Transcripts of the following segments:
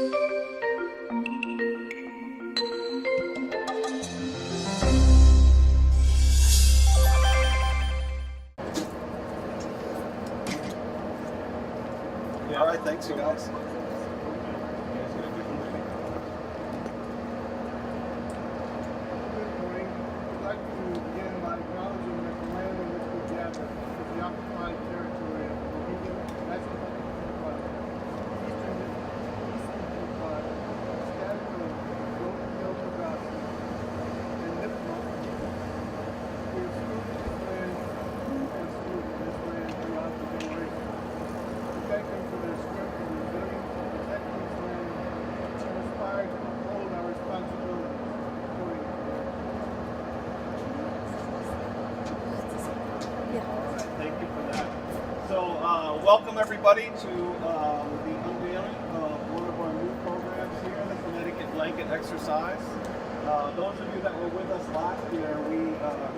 All right, thanks you guys. Good morning. I'd like to begin by acknowledging that the land on which we gather is the occupied territory of the Bohemian National Club, Eastern Club, Stanford, Golden Hill Progressive, and Nipmuc. We have stewarded this land throughout the generations. We thank them for their strength and resilience to protect this land and aspire to uphold our responsibilities according to their All right, thank you for that. So, welcome everybody to the unveiling of one of our new programs here, the Connecticut Blanket Exercise. Those of you that were with us last year, we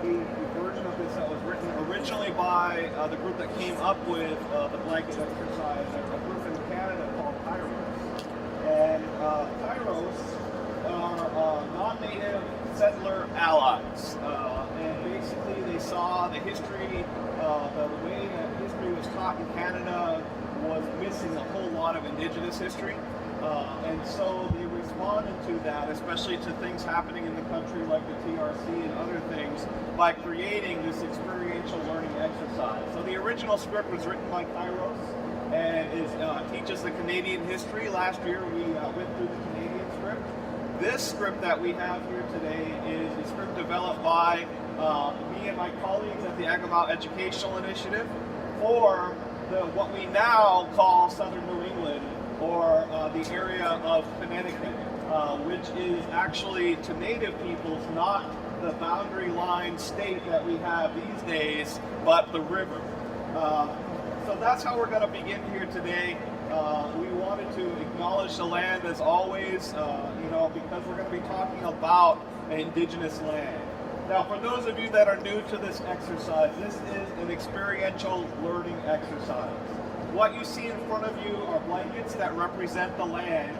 made a version of this that was written originally by the group that came up with the blanket exercise, a group in Canada called Kairos. And Kairos are non-native settler allies. And basically they saw the history, the way that history was taught in Canada was missing a whole lot of indigenous history. And so they responded to that, especially to things happening in the country like the TRC and other things, by creating this experiential learning exercise. So the original script was written by Kairos and teaches the Canadian history. Last year we went through the Canadian script. This script that we have here today is a script developed by me and my colleagues at the Akomawt Educational Initiative for what we now call Southern New England, or the area of Connecticut, which is actually to Native peoples not the boundary line state that we have these days, but the river. So that's how we're going to begin here today. We wanted to acknowledge the land as always, because we're going to be talking about indigenous land. Now, for those of you that are new to this exercise, this is an experiential learning exercise. What you see in front of you are blankets that represent the land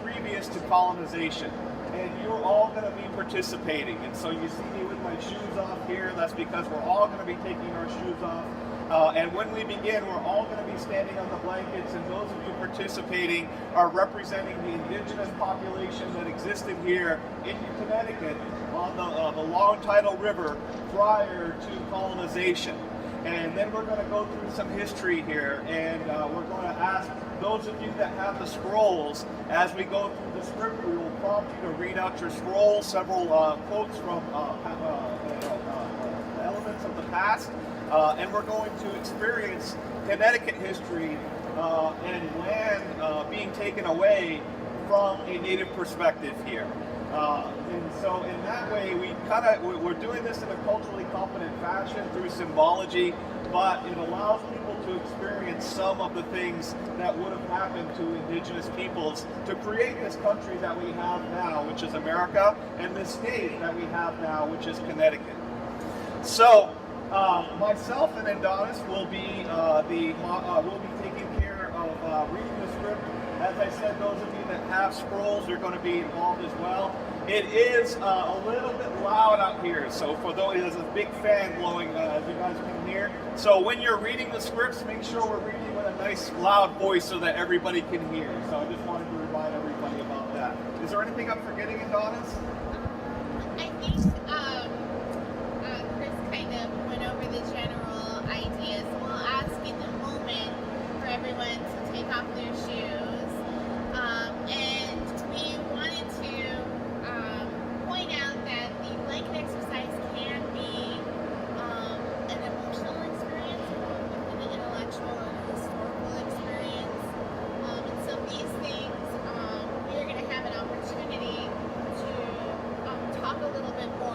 previous to colonization. And you're all going to be participating. And so you see me with my shoes off here. That's because we're all going to be taking our shoes off. And when we begin, we're all going to be standing on the blankets. And those of you participating are representing the indigenous population that existed here in Connecticut on the Long Tidal River prior to colonization. And then we're going to go through some history here, and we're going to ask those of you that have the scrolls, as we go through the script, we will prompt you to read out your scrolls, several quotes from elements of the past, and we're going to experience Connecticut history and land being taken away from a Native perspective here. And so in that way, we're doing this in a culturally competent fashion through symbology, but it allows people to experience some of the things that would have happened to indigenous peoples to create this country that we have now, which is America, and this state that we have now, which is Connecticut. So myself and Adonis will be taking care of reading the script. As I said, those of you that have scrolls are going to be involved as well. It is a little bit loud out here, so for those, there's a big fan blowing, as you guys can hear. So when you're reading the scripts, make sure we're reading with a nice loud voice so that everybody can hear. So I just wanted to remind everybody about that. Is there anything I'm forgetting, Adonis? I think Chris kind of went over the general ideas. We'll ask in a moment for everyone to take off their shoes. And we wanted to point out that the blanket exercise can be an emotional experience, an intellectual and historical experience. And so these things, we're going to have an opportunity to talk a little bit more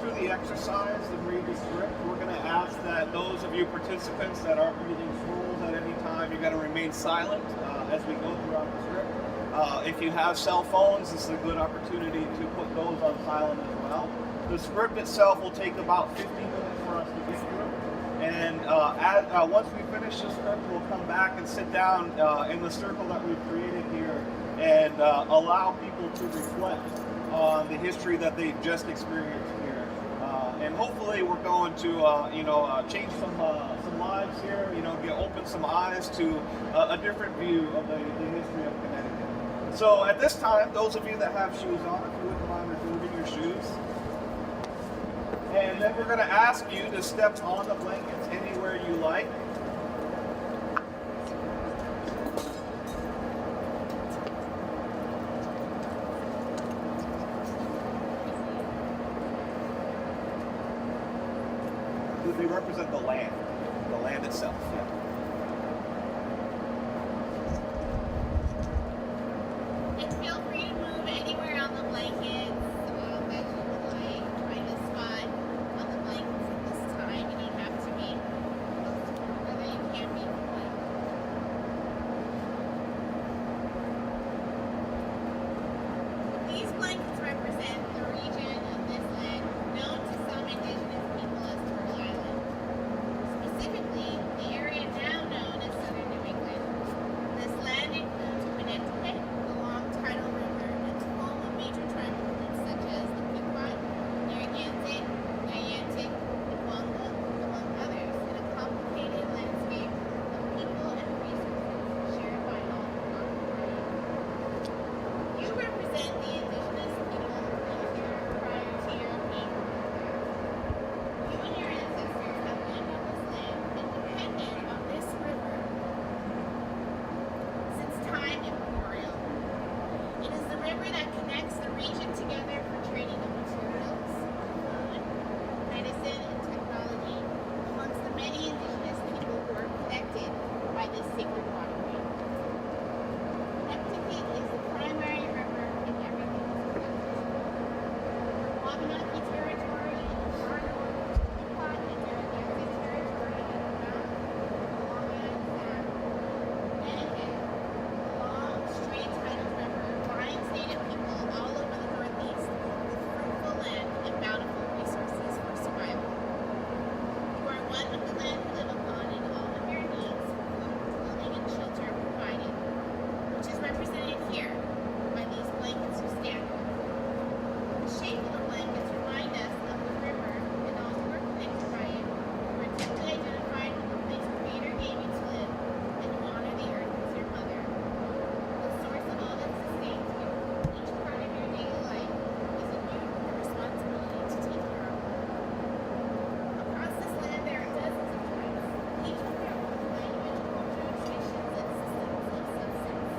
through the exercise and read the script, we're going to ask that those of you participants that aren't reading scrolls at any time, you're going to remain silent as we go throughout the script. If you have cell phones, this is a good opportunity to put those on silent as well. The script itself will take about 15 minutes for us to get through. And once we finish the script, we'll come back and sit down in the circle that we've created here and allow people to reflect on the history that they've just experienced here. And hopefully we're going to change some lives here, open some eyes to a different view of the history of Connecticut. So at this time, those of you that have shoes on, if you wouldn't mind removing your shoes. And then we're going to ask you to step on the blankets anywhere you like. They represent the land itself. Yeah. And feel free to move anywhere on the blankets that you would like. Find a spot on the blankets at this time. You don't have to be whether you can't be. These blankets represent the region of this land known to some indigenous people as Turtle Island. Specifically, the area now known as Southern New England. This land includes Connecticut, the long tidal river, and home of major tribal groups such as the Pequot, Narragansett, Niantic, and Wanga, among others, in a complicated landscape of people and resources shared by all along the way. You represent the indigenous people here prior to your being. You and your ancestors have lived on this land and depended on this river since time immemorial. It is the river that connects the region together for trading of materials, food, medicine, and technology amongst the many indigenous people who are connected by this sacred waterway. Connecticut is the primary river in everything that's connected. Wabanaki territory in the far north, Pequot and Narragansett territory in the south, Long Island Sound, Connecticut, a long, straight tidal river binds native people all over the Northeast with fruitful land and bountiful resources for survival. You are one with the land you live upon and all of your needs, food, clothing, and shelter are provided, which is represented here by these blankets you stand on. The shape of the blankets remind us of the river and all who are connected by it, who are deeply identified with the place Creator gave you to live, and who honor the earth as your mother, the source of all that sustains you. Each part of your daily life is a new responsibility to take care of. Across this land there are dozens of tribes, each with their own language, culture, traditions, and systems of subsistence.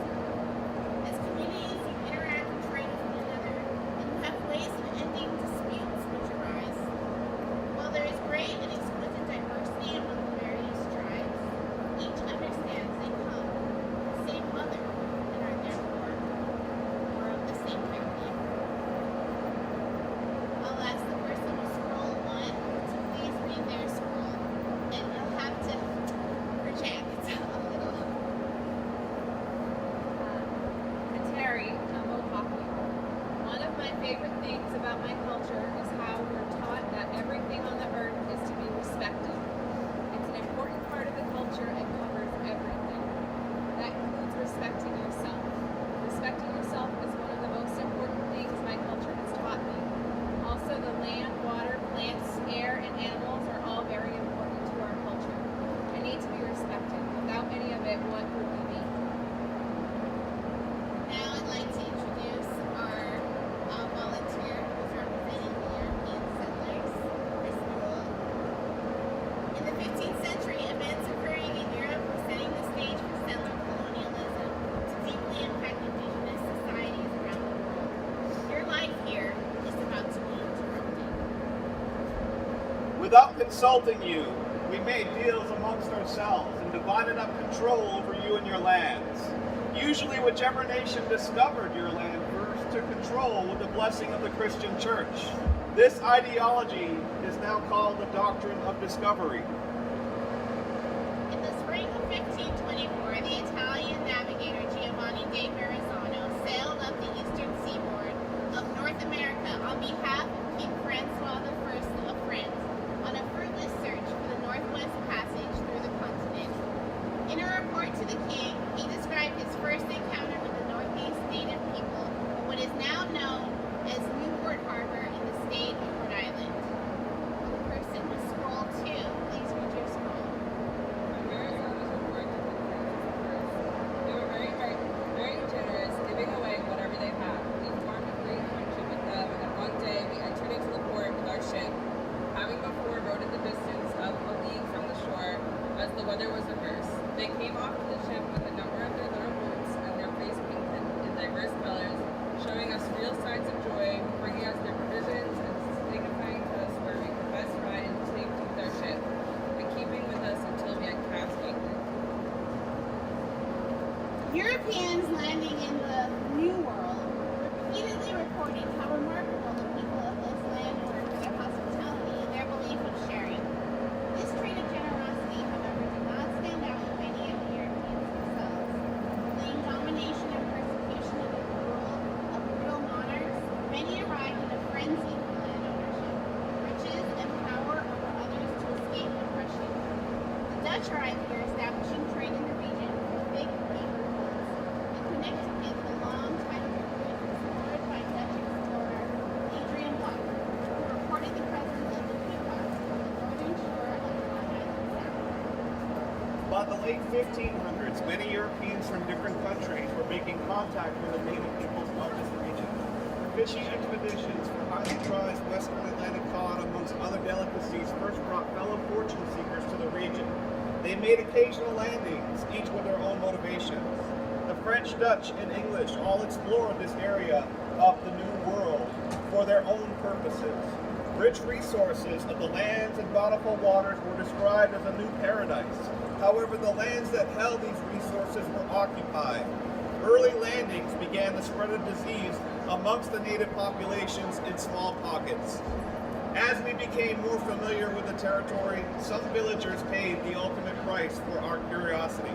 As communities, you interact and trade with one another, and you have ways of ending disputes which arise. While there is great and exquisite diversity among the various tribes, each understands they come from the same mother and are therefore more of the same family. I'll ask the person who scroll one to please read their scroll, and you'll have to project a little. Terry, I'm Oaxaca. One of my favorite things about my culture is how we're taught that everything on the earth is to be respected. It's an important part of the culture and covers everything. That includes respecting yourself. Respecting yourself is one of the most important things my culture has taught me. Also, the land, water, plants, air, and animals are all very important to our culture and need to be respected. Without any of it, what would we be? Now I'd like to introduce our volunteer who's representing the European settlers, Chris Newell. In the 15th century, events occurring in Europe were setting the stage for settler colonialism to deeply impact indigenous societies around the world. Your life here is about to be interrupted. Without consulting you, we made deals amongst ourselves and divided up control over you and your lands. Usually whichever nation discovered your land first took control with the blessing of the Christian church. This ideology is now called the doctrine of discovery. In the spring of 1524, the Italian navigator Giovanni de Verrazzano sailed up the eastern seaboard of North America on behalf of King Francois I of France on a fruitless search for the Northwest Passage through the continent. In a report to the king, he described his first encounter with the Northeast native people in what is now known as Newport Harbor in the state of Rhode Island. The person with scroll 2, please read your scroll. They were very generous, giving away whatever they had. We formed a great friendship with them, and one day we entered into the port with our ship, having before rowed at the distance of a league from the shore, as the weather was adverse. They came off to the ship with a number of their little boats, and their face painted in diverse colors, showing us real signs of joy, bringing us their provisions, and signifying to us where we could best ride in safety with our ship, and keeping with us until we had cast anchor. Europeans landing in the New World repeatedly reported how remarkable the people of this land were for their hospitality and their belief of sharing. This trait of generosity, however, did not stand out with many of the Europeans themselves. Fleeing domination and persecution of the rule of brutal monarchs, many arrived in a frenzy for land ownership, riches, and power over others to escape oppression. The Dutch arrived here, establishing trade in the region with big beaver boats. In Connecticut, the long tidal river was explored by Dutch explorer Adrian Block, who reported the presence of the peacocks on the northern shore of Long Island Sound. By the late 1500s, many Europeans from different countries were making contact with the native peoples of this region. Fishing expeditions for highly prized western Atlantic cod, amongst other delicacies, first brought fellow fortune seekers to the region. They made occasional landings, each with their own motivations. The French, Dutch, and English all explored this area of the New World for their own purposes. Rich resources of the lands and bountiful waters were described as a new paradise. However, the lands that held these resources were occupied. Early landings began the spread of disease amongst the native populations in small pockets. As we became more familiar with the territory, some villagers paid the ultimate price for our curiosity.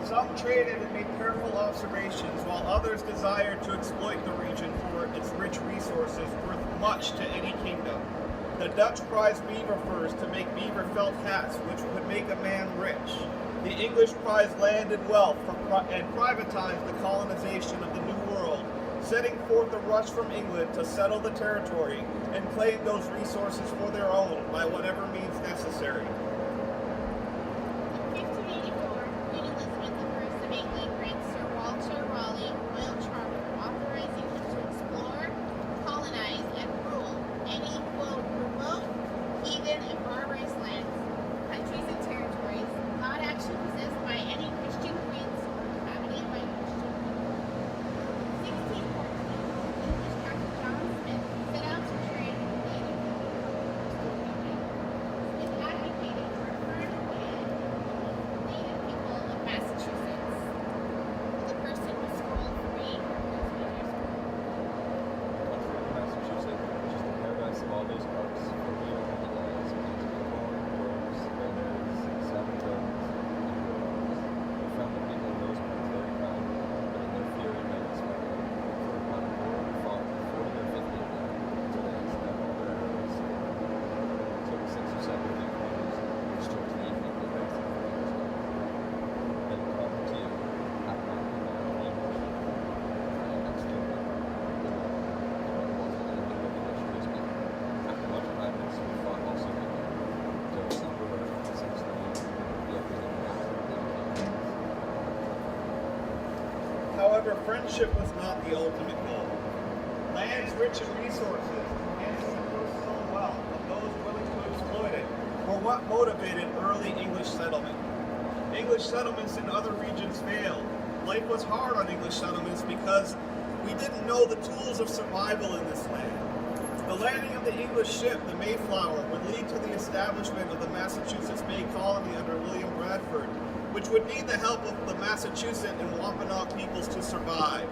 Some traded and made careful observations, while others desired to exploit the region for its rich resources worth much to any kingdom. The Dutch prized beaver furs to make beaver felt hats, which would make a man rich. The English prized land and wealth and privatized the colonization of the New World, setting forth a rush from England to settle the territory and claim those resources for their own by whatever means necessary. In 1584, Queen Elizabeth I of England grants Sir Walter Raleigh royal charter authorizing him to explore, colonize, and rule any, quote, remote, heathen, and barbarous lands, countries, and territories not actually possessed by any Christian prince or inhabited by Christian people. In 1614, English Captain John Smith set out to trade with the native people of the coastal region. Smith advocated for a further ban on the native people of Massachusetts. The person with scroll 3, please read your scroll. Massachusetts, which is the paradise of all those parts, for we are the lands of beautiful corn, groves, vineyards, sabotages, and groves. We found the people in those parts very kind, but in their fury made us mad. For upon a war we fought 40 or 50 of them, until they had spent all their arrows. It took 6 or 7 big canoes, which took 3 people back to the English land. Then come to you, Acknowledgement Akomawt, and next to it, the one, and what was it, anything that the English could speak. After much madness, we fought also with them, till some were 6 slain, yet we did not However, friendship was not the ultimate goal. Lands rich in resources, and the personal wealth of those willing to exploit it, were what motivated early English settlement. English settlements in other regions failed. Life was hard on English settlements because We didn't know the tools of survival in this land. The landing of the English ship, the Mayflower, would lead to the establishment of the Massachusetts Bay Colony under William Bradford, which would need the help of the Massachusetts and Wampanoag peoples to survive.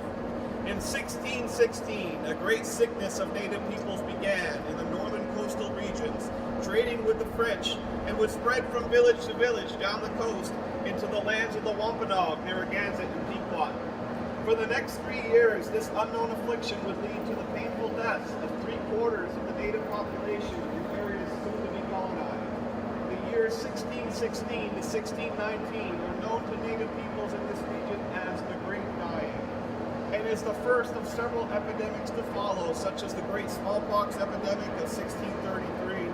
In 1616, a great sickness of native peoples began in the northern coastal regions, trading with the French, and would spread from village to village down the coast into the lands of the Wampanoag, Narragansett, and Pequot. For the next 3 years, this unknown affliction would lead to the painful deaths of 3/4 of the native population in areas soon to be colonized. The years 1616 to 1619 are known to native peoples in this region as the Great Dying, and is the first of several epidemics to follow, such as the Great Smallpox epidemic of 1633,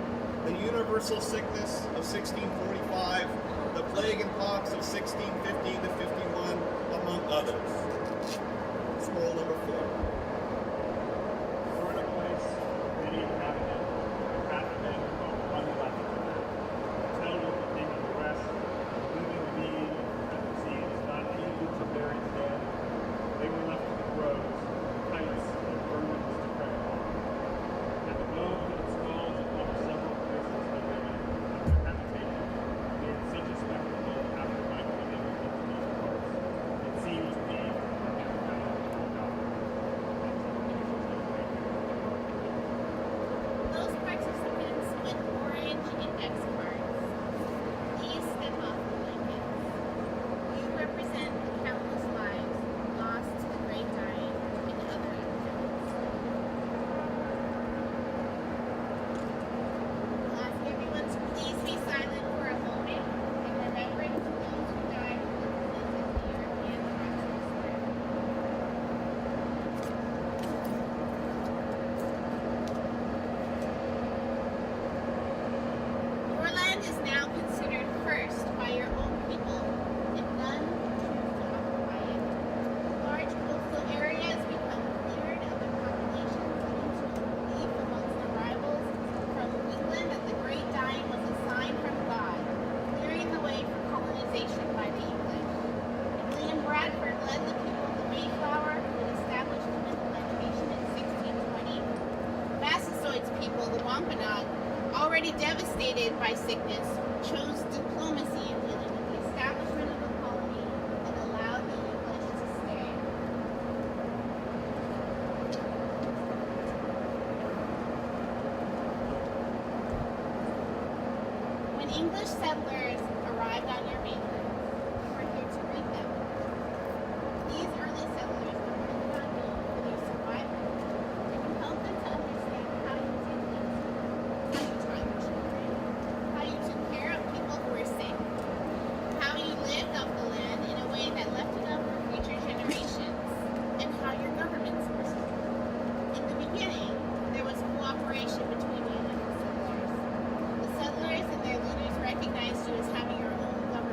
the Universal Sickness of 1645, the Plague and Pox of 1650 to 51, among others. Scroll number 4. Sort of place, many inhabitants, trafficking about 1 left. Tell you the thing of the rest, leaving the need, and the sea is not easy to bury dead. They were left to the groves, kites, and vermins to prey upon. At the bones and skulls of over several persons and women, after habitation, made such a spectacle after my coming into these parts. It seems to me Those participants with orange index cards, please step off the blankets. You represent the countless lives lost to the Great Dying and other epidemics. We'll ask everyone to please be silent for a moment in remembrance of those who died in the European Renaissance. Your land is now considered cursed by your own people, and none choose to occupy it. Large coastal areas become cleared of their populations, leading to a belief amongst the rivals from England that the Great Dying was a sign from God, clearing the way for colonization by the English. William Bradford led the people of the Mayflower, who had established them in the plantation in 1620. Massasoit's people, the Wampanoag, already devastated by sickness, chose diplomacy in dealing with the establishment of the colony and allowed the English to stay. When English settlers arrived on your mainland, you were here to greet them. These early settlers were really not known for their survival, and you helped them to understand how you did things, how you taught your children, how you took care of people who were sick, how you lived off the land in a way that left it up for future generations, and how your governments worked. In the beginning, there was cooperation between you and the settlers. The settlers and their leaders recognized you as having your own government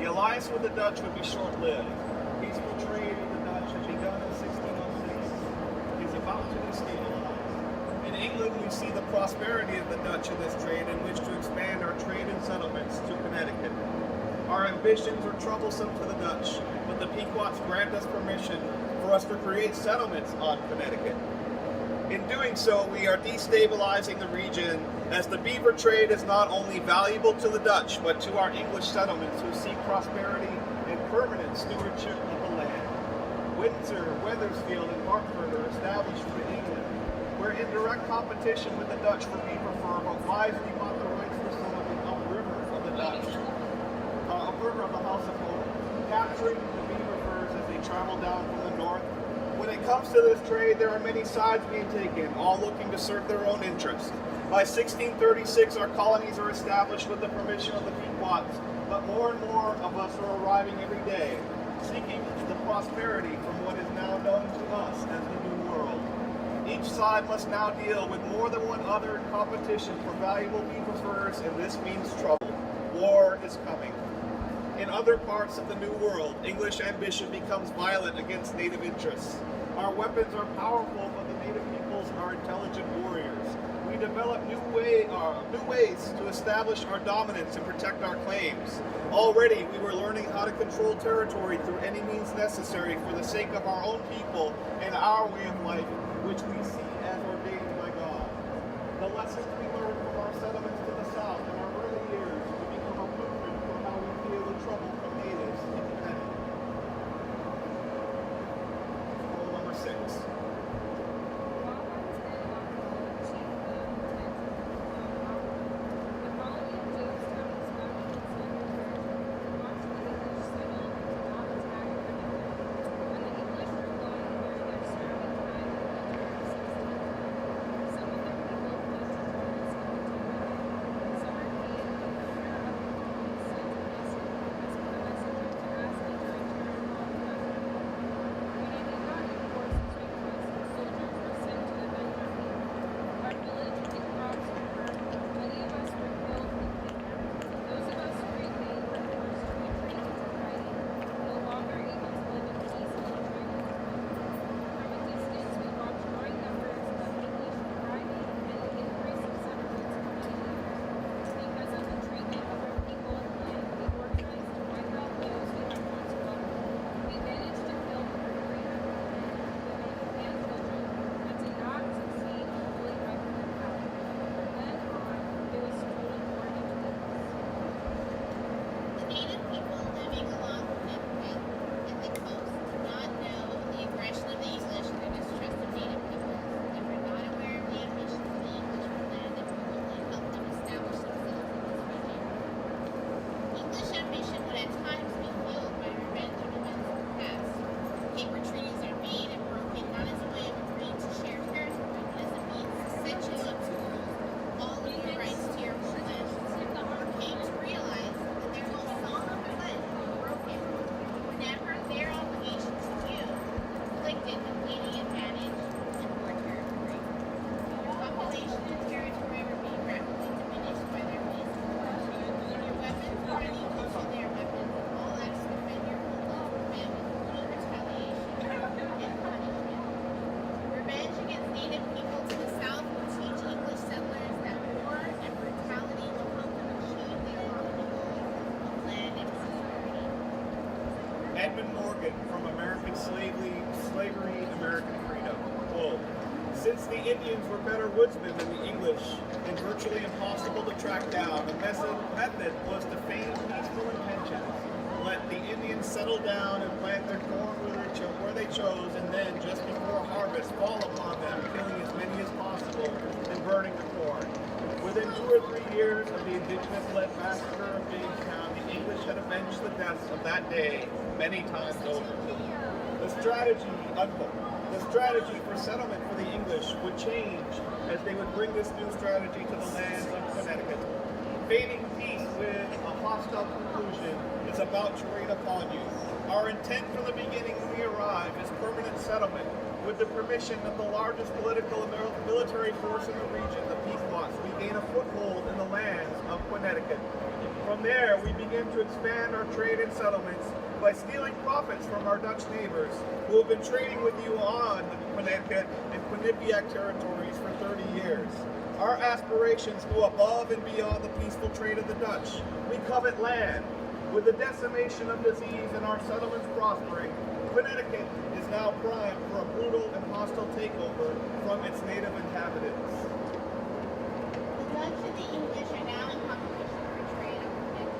The alliance with the Dutch would be short-lived. Peaceful trade with the Dutch had begun in 1606. Is about to destabilize. In England, we see the prosperity of the Dutch in this trade and wish to expand our trade and settlements to Connecticut. Our ambitions are troublesome to the Dutch, but the Pequots grant us permission for us to create settlements on Connecticut. In doing so, we are destabilizing the region, as the beaver trade is not only valuable to the Dutch, but to our English settlements who seek prosperity and permanent stewardship of the land. Windsor, Wethersfield, and Hartford are established for England. We're in direct competition with the Dutch for beaver fur, but wisely bought the rights for settlement upriver from the Dutch. Upriver of the House of Hope, capturing the beaver furs as they travel down from the north. When it comes to this trade, there are many sides being taken, all looking to serve their own interests. By 1636, our colonies are established with the permission of the Pequots, but more and more of us are arriving every day, seeking the prosperity from what is now known to us as the New World. Each side must now deal with more than one other in competition for valuable beaver furs, and this means trouble. War is coming. In other parts of the New World, English ambition becomes violent against native interests. Our weapons are powerful, but the native peoples are intelligent warriors. We develop new ways to establish our dominance and protect our claims. Already, we were learning how to control territory through any means necessary for the sake of our own people and our way of life, which we see as ordained by God. The lessons we learned from our settlements to the south in our early years will become a blueprint for how we deal with trouble from natives in Connecticut. Rule number 6. From American slavery, American freedom. Quote, since the Indians were better woodsmen than the English and virtually impossible to track down, the method was to feign peaceful intentions. Let the Indians settle down and plant their corn where they chose, and then, just before harvest, fall upon them, killing as many as possible and burning the corn. Within 2 or 3 years of the indigenous-led massacre of Jamestown, the English had avenged the deaths of that day many times over. The strategy for settlement for the English would change as they would bring this new strategy to the lands of Connecticut. Feigning peace with a hostile conclusion is about to rain upon you. Our intent from the beginning when we arrive is permanent settlement. With the permission of the largest political and military force in the region, the Pequots, we gain a foothold in the lands of Connecticut. From there, we begin to expand our trade and settlements by stealing profits from our Dutch neighbors who have been trading with you on the Connecticut and Quinnipiac territories for 30 years. Our aspirations go above and beyond the peaceful trade of the Dutch. We covet land. With the decimation of disease and our settlements prospering, Connecticut is now primed for a brutal and hostile takeover from its native inhabitants. The Dutch and the English are now in competition for trade on Connecticut.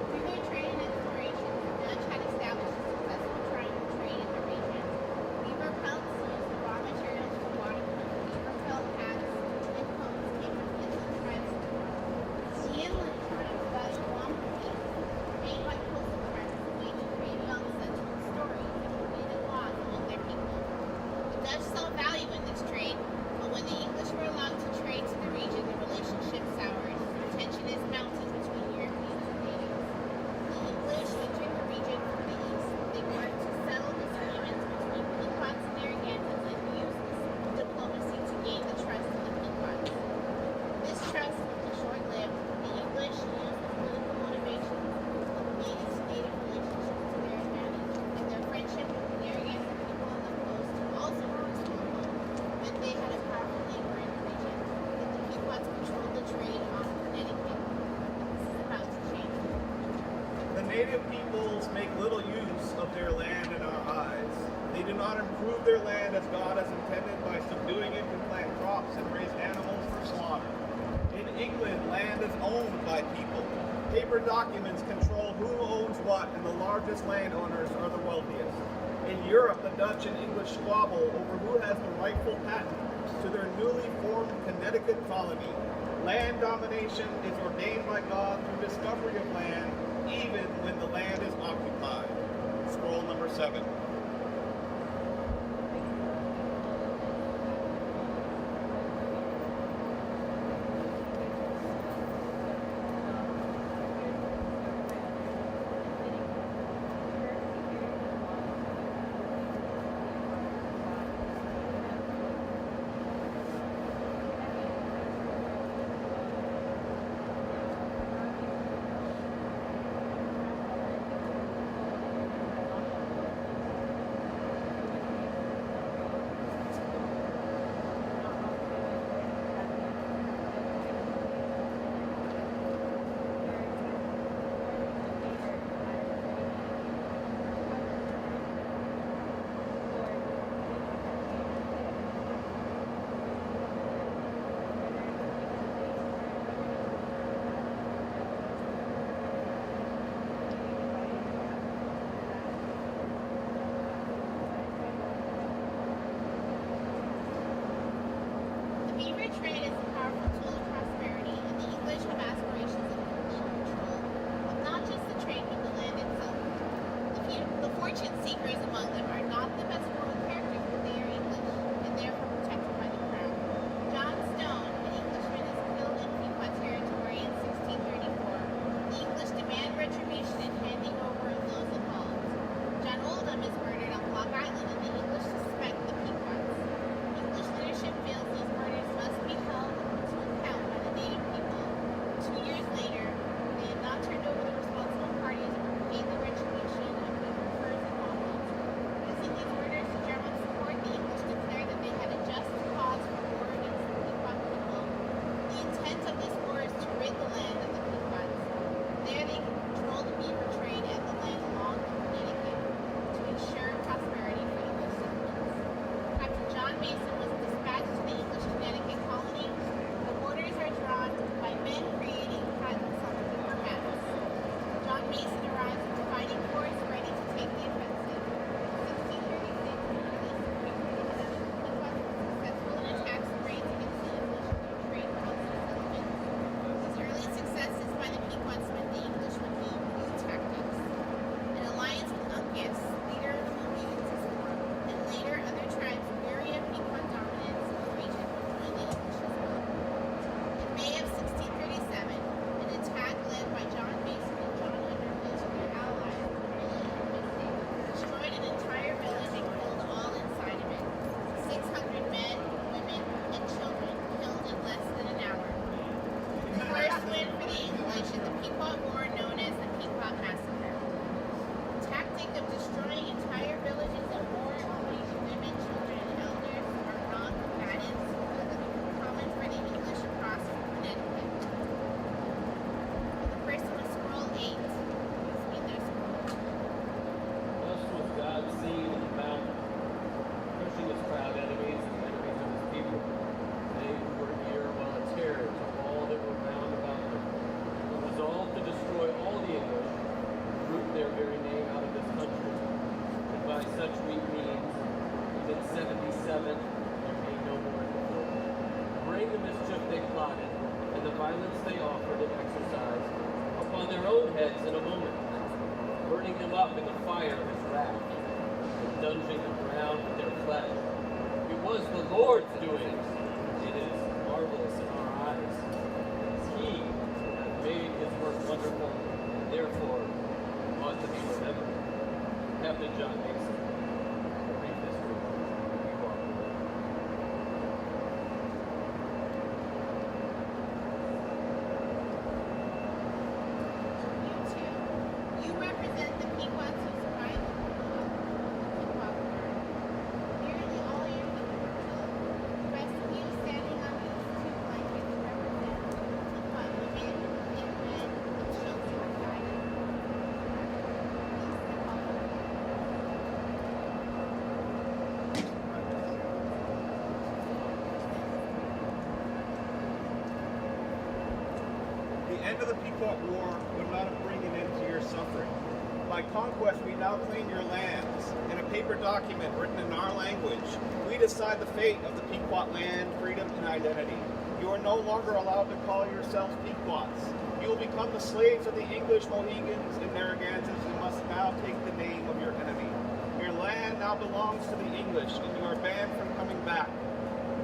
Through their trade and exploration, the Dutch had established a successful triangle trade in the region. Beaver pelts used the raw materials for waterproof beaver felt hats and coats came from Italy, France, and Europe. The inland products valued lumber made by coastal friends waged radio sensible stories and created laws among their people. The Dutch saw value in this trade, but when the English were allowed to trade to the region, the relationship soured. Tension is mounting between Europeans and natives. The English entered the region from the east. They worked to settle disagreements between Pequots and Narragansetts and used diplomacy to gain the trust of the Pequots. This trust was short-lived. The English used political motivations of native-to-native relationships to their advantage, and their friendship with the Narragansett people on the coast, also known as Hong meant they had a powerful neighbor in the region, that the Pequots controlled the trade on Connecticut. This is about to change. The native peoples make little use of their land in our eyes. They do not improve their land as God has intended by subduing it to plant crops and raise animals for slaughter. In England, land is owned by people. Paper documents control who owns what, and the largest landowners are the wealthiest. In Europe, the Dutch and English squabble over who has the rightful patent to their newly formed Connecticut colony. Land domination is ordained by God through discovery of land, even when the land is occupied. Scroll number 7. violence they offered and exercised upon their own heads in a moment, burning them up in the fire of his wrath, and dunging the ground with their flesh. It was the Lord's doing. It is marvelous in our eyes. He has made his work wonderful, and therefore ought to be remembered. Captain John Mason, a brief history. We walk away. You too. You represent the Pequots who survived the Pequot War. Nearly all your people were killed. The rest of you standing on these two blankets represent Pequot women and men and children who died in the war. Please step up. The end of the Pequot War would not bring an end to your suffering. By conquest, we now claim your lands. In a paper document written in our language, we decide the fate of the Pequot land, freedom, and identity. You are no longer allowed to call yourselves Pequots. You will become the slaves of the English, Mohegans, and Narragansetts, and must now take the name of your enemy. Your land now belongs to the English, and you are banned from coming back.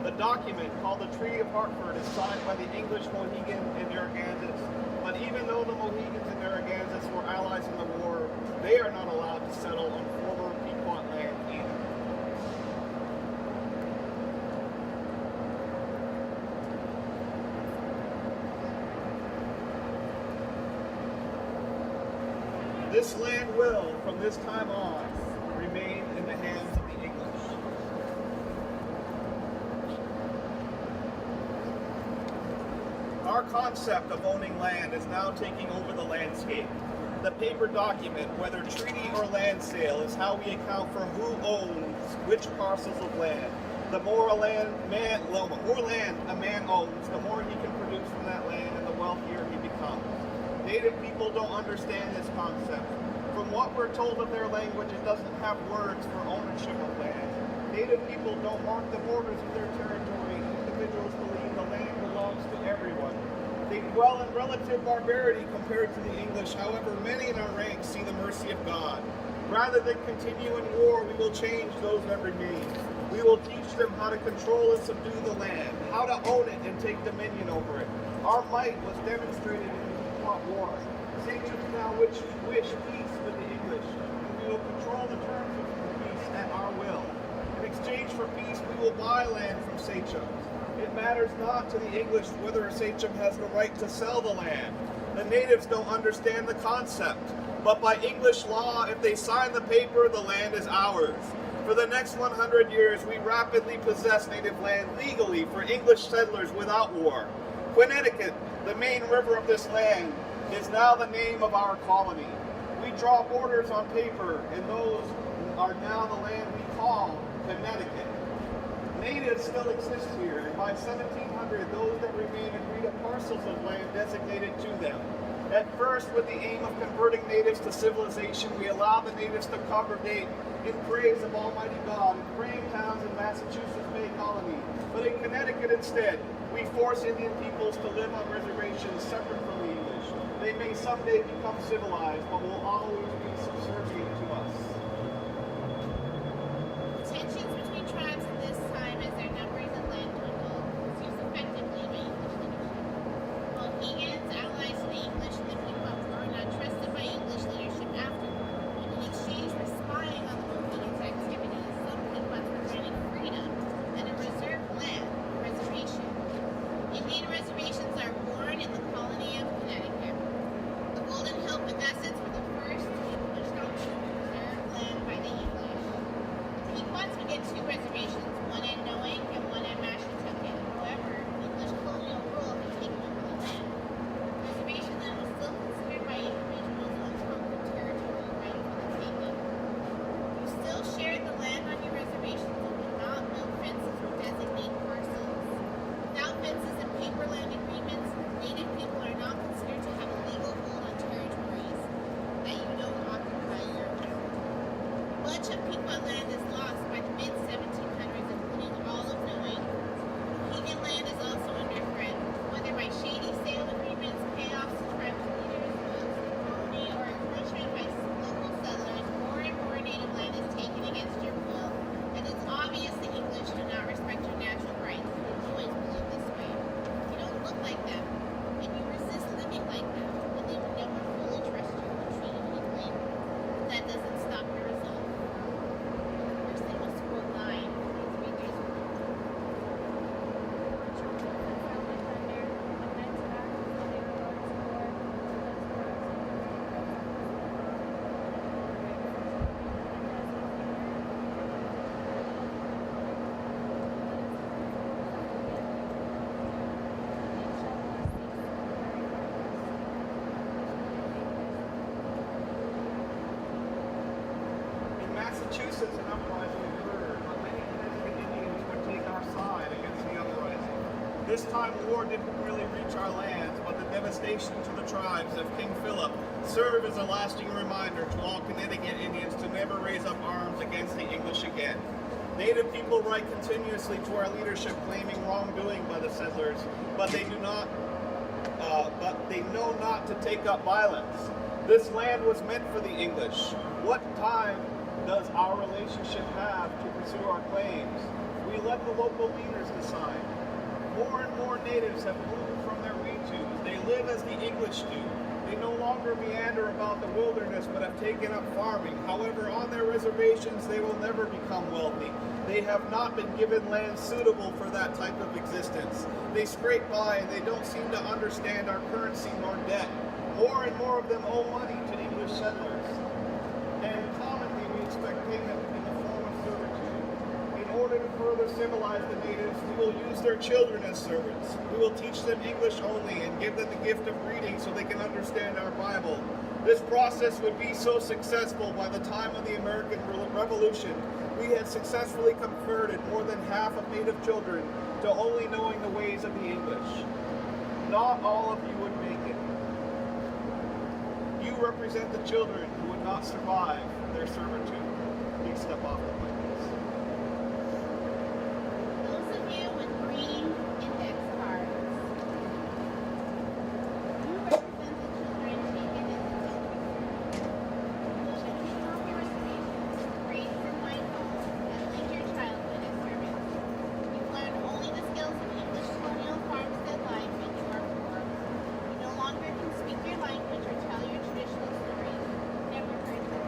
The document, called the Treaty of Hartford, is signed by the English, Mohegan, and Narragansetts. But even though the Mohegans and Narragansetts were allies in the war, they are not allowed to settle on former Pequot land either. This land will, from this time on, remain in the hands of the English. Our concept of owning land is now taking over the landscape. The paper document, whether treaty or land sale, is how we account for who owns which parcels of land. The more land a man owns, the more he can produce from that land and the wealthier he becomes. Native people don't understand this concept. From what we're told of their language, it doesn't have words for ownership of land. Native people don't mark the borders of their territory. Individuals believe the land belongs to everyone. They dwell in relative barbarity compared to the English. However, many in our ranks see the mercy of God. Rather than continue in war, we will change those that remain. We will teach them how to control and subdue the land, how to own it and take dominion over it. Our might was demonstrated in the Pequot War. Sachems now wish peace with the English, and we will control the terms of peace at our will. In exchange for peace, we will buy land from sachems. It matters not to the English whether a sachem has the right to sell the land. The natives don't understand the concept. But by English law, if they sign the paper, the land is ours. For the next 100 years, we rapidly possess native land legally for English settlers without war. Connecticut, the main river of this land, is now the name of our colony. We draw borders on paper, and those are now the land we call Connecticut. Natives still exist here, and by 1700, those that remain agreed to parcels of land designated to them. At first, with the aim of converting natives to civilization, we allowed the natives to congregate in praise of Almighty God in praying towns in Massachusetts Bay Colony. But in Connecticut instead, we force Indian peoples to live on reservations separate from the English. They may someday become civilized, but will always be subservient to us. Tensions between tribes at this time as their numbers and land dwindled was used effectively by English leadership. Mohegans, allies to the English in the Pequot War, were not trusted by English leadership afterward, and in exchange for spying on the Mohegans' activities, some Pequots were granted freedom and a reserved land, reservation. Indian reservations are born in the colony of Connecticut. The Golden Hill possessions were the first English reserved Massachusetts, an uprising occurred, but many Connecticut Indians would take our side against the uprising. This time war didn't really reach our lands, but the devastation to the tribes of King Philip served as a lasting reminder to all Connecticut Indians to never raise up arms against the English again. Native people write continuously to our leadership claiming wrongdoing by the settlers, but they know not to take up violence. This land was meant for the English. What time does our relationship have to pursue our claims? We let the local leaders decide. More and more natives have moved from their weetus. They live as the English do. They no longer meander about the wilderness, but have taken up farming. However, on their reservations, they will never become wealthy. They have not been given land suitable for that type of existence. They scrape by and they don't seem to understand our currency nor debt. More and more of them owe money to English settlers. And commonly we expect payment in the form of servitude. In order to further civilize the natives, we will use their children as servants. We will teach them English only and give them the gift of reading so they can understand our Bible. This process would be so successful by the time of the American Revolution, we had successfully converted more than half of native children to only knowing the ways of the English. Not all of you would make it. You represent the children who would not survive their servitude. Please step off the mic. Those of you with green index cards, you represent the children taken into servitude. You should take off your reservations, raised in white homes, and live your childhood as servants. You've learned only the skills of English colonial farmstead life when you are poor. You no longer can speak your language or tell your traditional stories. Never heard them.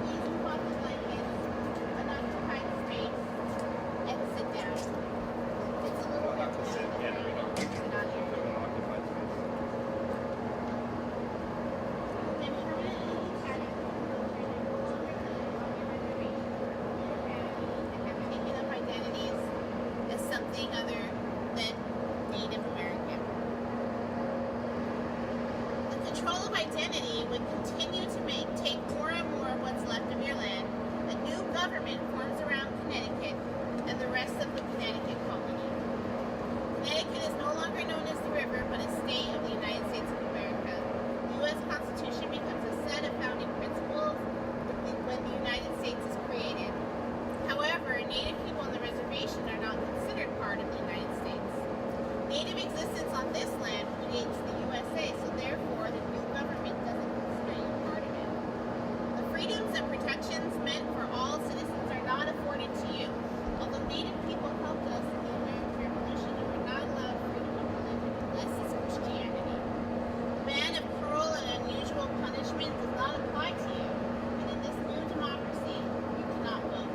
Please move off the blankets, unoccupied space, and sit down. It's a little bit loud. Sit down. Not here. You've been permanently detached from children and no longer live on your reservation. Your families and have taken up identities as something other than Native American. The control of identity would continue to take more and more of what's left of your land. A new government forms around Connecticut and the rest of the Connecticut colony. Connecticut is no longer known as the river, but a state of the United States of America. The U.S. Constitution becomes a set of founding principles when the United States is created. However, Native people on the reservation are not considered part of the United States. Native existence on this land predates the USA, so therefore the new government doesn't consider you part of it. The freedoms and protections meant for all citizens are not afforded to you. Although Native people helped us in the American Revolution, you were not allowed freedom of religion unless it's Christianity. The ban of cruel and unusual punishment does not apply to you, and in this new democracy, you cannot vote.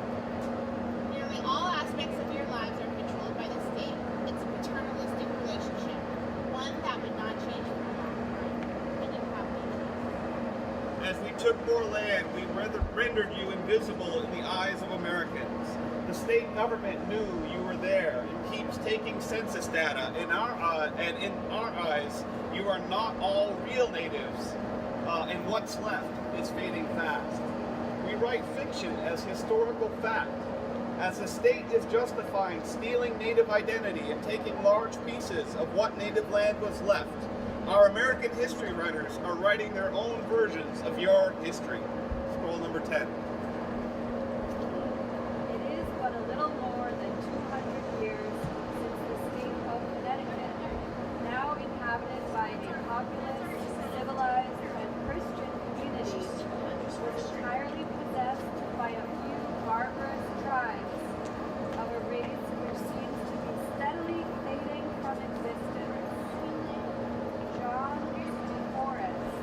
Nearly all aspects of your lives are controlled by the state. It's a paternalistic relationship, one that would not change for a long time. And you have no choice. As we took more land, we rendered you invisible in the eyes of Americans. The state government knew you were there and keeps taking census data. In our eyes, you are not all real natives, and what's left is fading fast. We write fiction as historical fact, as the state is justifying stealing native identity and taking large pieces of what native land was left. Our American history writers are writing their own versions of your history. Scroll number 10. It is but a little more than 200 years since the state of Connecticut, now inhabited by a populous, civilized, and Christian community, was entirely possessed by a few barbarous tribes of a race which seems to be steadily fading from existence. John DeForest,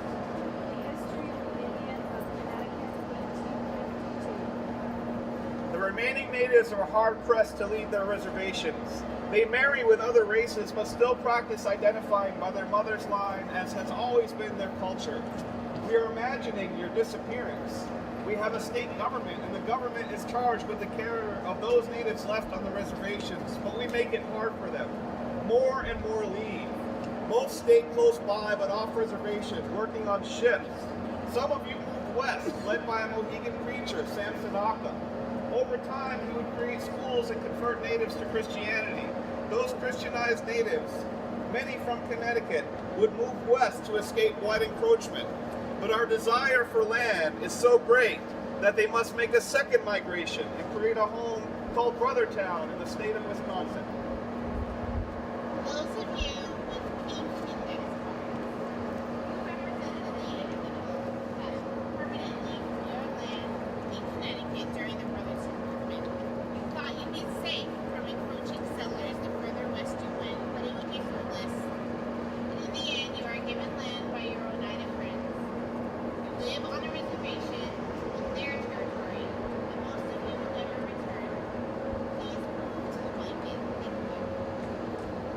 The History of the Indians of Connecticut, 1852. The remaining natives are hard-pressed to leave their reservations. They marry with other races, but still practice identifying by their mother's line, as has always been their culture. We are imagining your disappearance. We have a state government, and the government is charged with the care of those natives left on the reservations, but we make it hard for them. More and more leave. Most stay close by, but off reservation, working on ships. Some of you move west, led by a Mohegan preacher, Samson Occam. Over time, he would create schools and convert natives to Christianity. Those Christianized natives, many from Connecticut, would move west to escape white encroachment. But our desire for land is so great that they must make a second migration and create a home called Brothertown in the state of Wisconsin. Those of you with pink index cards, you represent the native people that permanently cleared land in Connecticut during the Brotherton movement. You thought you'd be safe from encroaching settlers the further west you went, but it would be fruitless. And in the end, you are given land by your Oneida friends. You live on a reservation in their territory, and most of you will never return. Please move to the blanket. Thank you.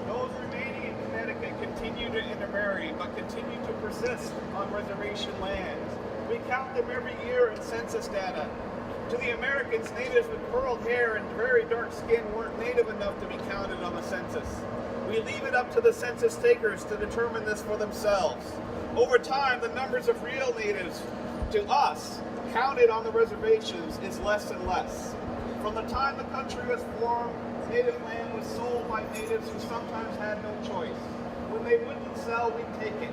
Those remaining in Connecticut continue to intermarry, but continue to persist on reservation lands. We count them every year in census data. To the Americans, natives with curled hair and very dark skin weren't native enough to be counted on the census. We leave it up to the census takers to determine this for themselves. Over time, the numbers of real natives to us counted on the reservations is less and less. From the time the country was formed, native land was sold by natives who sometimes had no choice. When they wouldn't sell, we'd take it.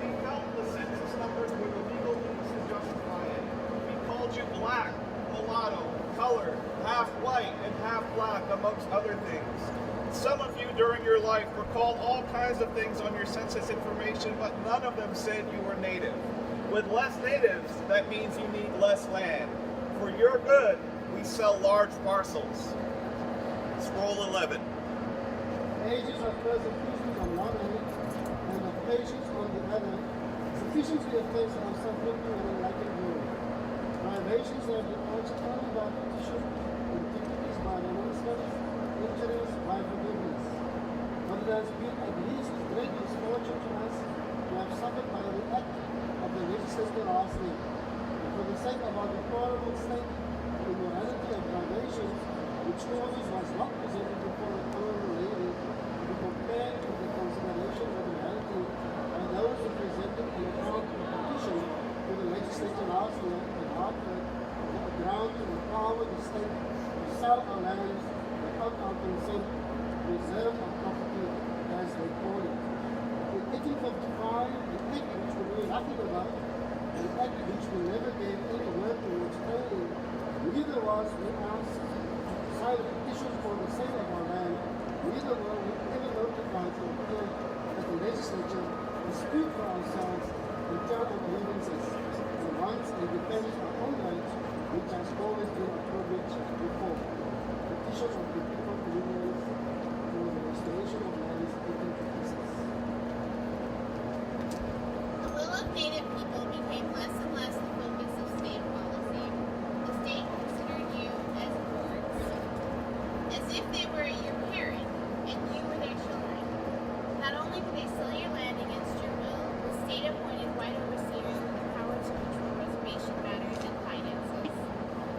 We felt the census numbers were the legal means to justify it. We called you black, mulatto, colored, half white, and half black, amongst other things. Some of you during your life were called all kinds of things on your census information, but none of them said you were native. With less natives, that means you need less land. For your good, we sell large parcels. Scroll 11. Ages of persecution on one hand, and of patience on the other, sufficiency of things are subject to an enlightened rule. Privations have been answered only by petition, antiquities by announcements, injuries by forgiveness. But it has been at least great misfortune to us to have suffered by the act of the legislature last week. And for the sake of our deplorable state, the immorality of privations, which always was not presented before the honorable lady, to be compared with the consideration of morality by those who presented an account of petition to the legislature last year in Hartford on the ground to empower the state to sell our lands without our consent, reserve our property, as they call it. In 1855, the act which we knew nothing about, an act which we never gave any word towards claiming, neither was we asked filed petitions for the sale of our land, neither were we ever notified to appear at the legislature to speak for ourselves and tell our grievances, and once and defend our own rights, which has always been our privilege before. Petitions of the people Canadians for the restoration of lands 1856. The will of Native people became less and less the focus of state policy. The state considered you as boards, as if they were your parent and you were their children. Not only could they sell your land against your will, the state appointed white overseers with the power to control reservation matters and finances.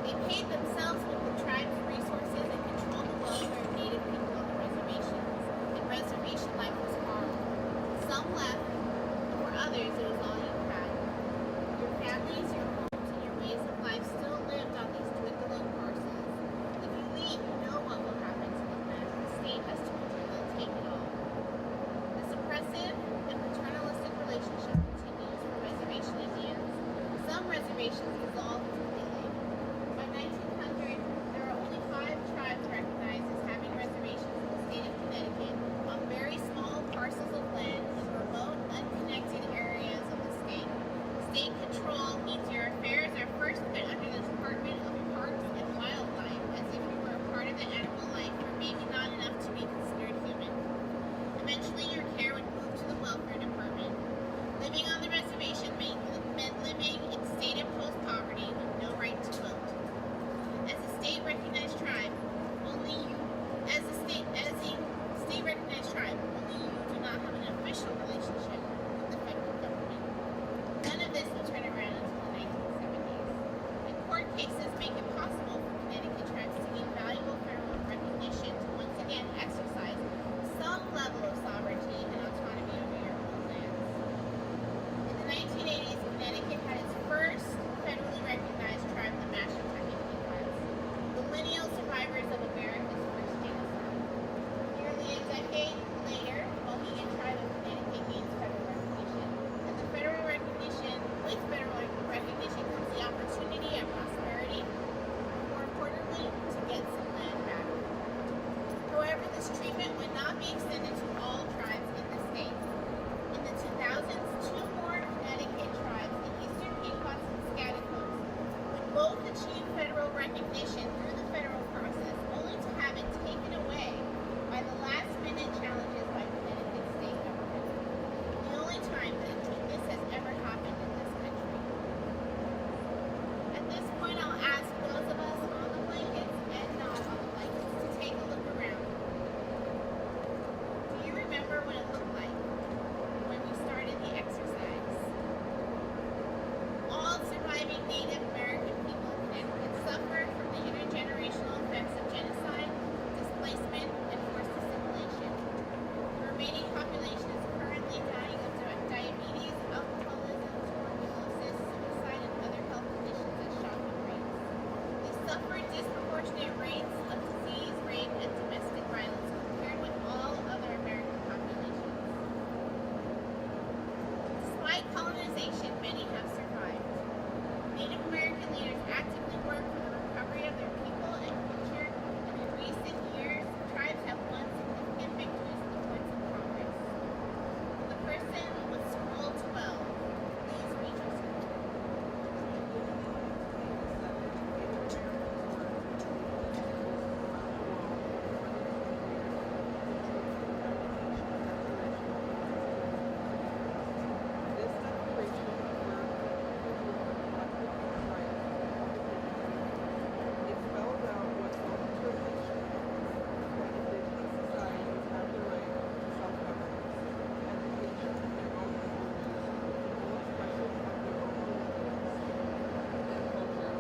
They paid themselves with the tribe's resources and controlled the welfare of Native people on the reservations. And reservation life was hard. Some left, for others it was all you had. Your families, your homes, and your ways of life still lived on these dwindling parcels. If you leave, you know what will happen to the land. The state has told you they'll take it all. The suppressive and paternalistic relationship continues for reservation Indians. Some reservations dissolved completely. By 1900, there are only 5 tribes recognized as having reservations in the state of Connecticut on very small parcels of land in remote, unconnected areas of the state. State control means your affairs are first put under the Department of Parks and Wildlife, as if you were a part of the animal life, or maybe not enough to be considered human. Eventually, your care would move to the welfare department. Living on the reservation meant living in state-imposed poverty with no right to vote. As a state-recognized tribe, only you do not have an official relationship with the federal government. None of this will turn around until the 1970s. And court cases make it possible for Connecticut tribes to gain valuable federal recognition to once again exercise some level of sovereignty and autonomy over your own lands. nation, many have survived. Native American leaders actively work for the recovery of their people and culture, and in recent years, tribes have won significant victories in the courts of Congress. The person with scroll 12, please read your scroll. This declaration affirms it spells out what self-determination that indigenous societies have the right to self-governance, education, their own communities, full expression of their own beliefs and cultures,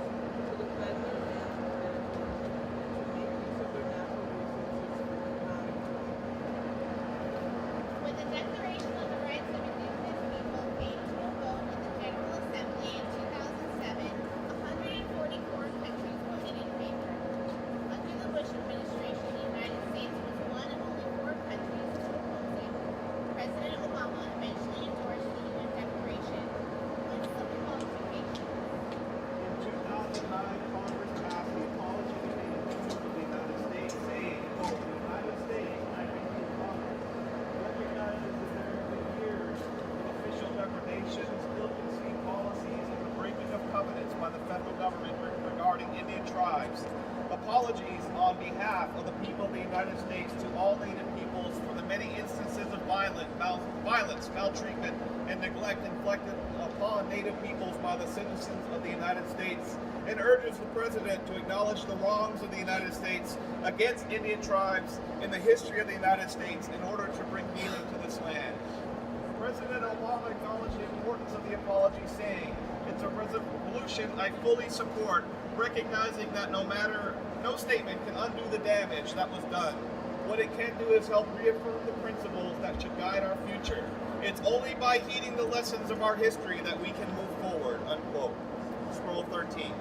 to defend their land and territory, to make use of their natural resources for economic development. When the Declaration of the Rights of Indigenous People came to a vote in the General Assembly in 2007, 144 countries voted in favor. Under the Bush administration, the United States was one of only 4 countries to oppose it. President Obama eventually endorsed the UN Declaration. What's the qualification? In 2009, Congress passed the Apology to Native Peoples of the United States, saying, quote, "The United States, I repeat Congress, recognizes that there have been years of official depredations, ill-conceived policies, and the breaking of covenants by the federal government regarding Indian tribes. Apologies on behalf of the people of the United States to all Native peoples for the many instances of violence, maltreatment, and neglect inflicted upon Native peoples by the citizens of the United States, and urges the President to acknowledge the wrongs of the United States against Indian tribes in the history of the United States in order to bring healing to this land." President Obama acknowledged the importance of the apology, saying, "It's a resolution I fully support, recognizing that no statement can undo the damage that was done. What it can do is help reaffirm the principles that should guide our future. It's only by heeding the lessons of our history that we can move forward," unquote. Scroll 13.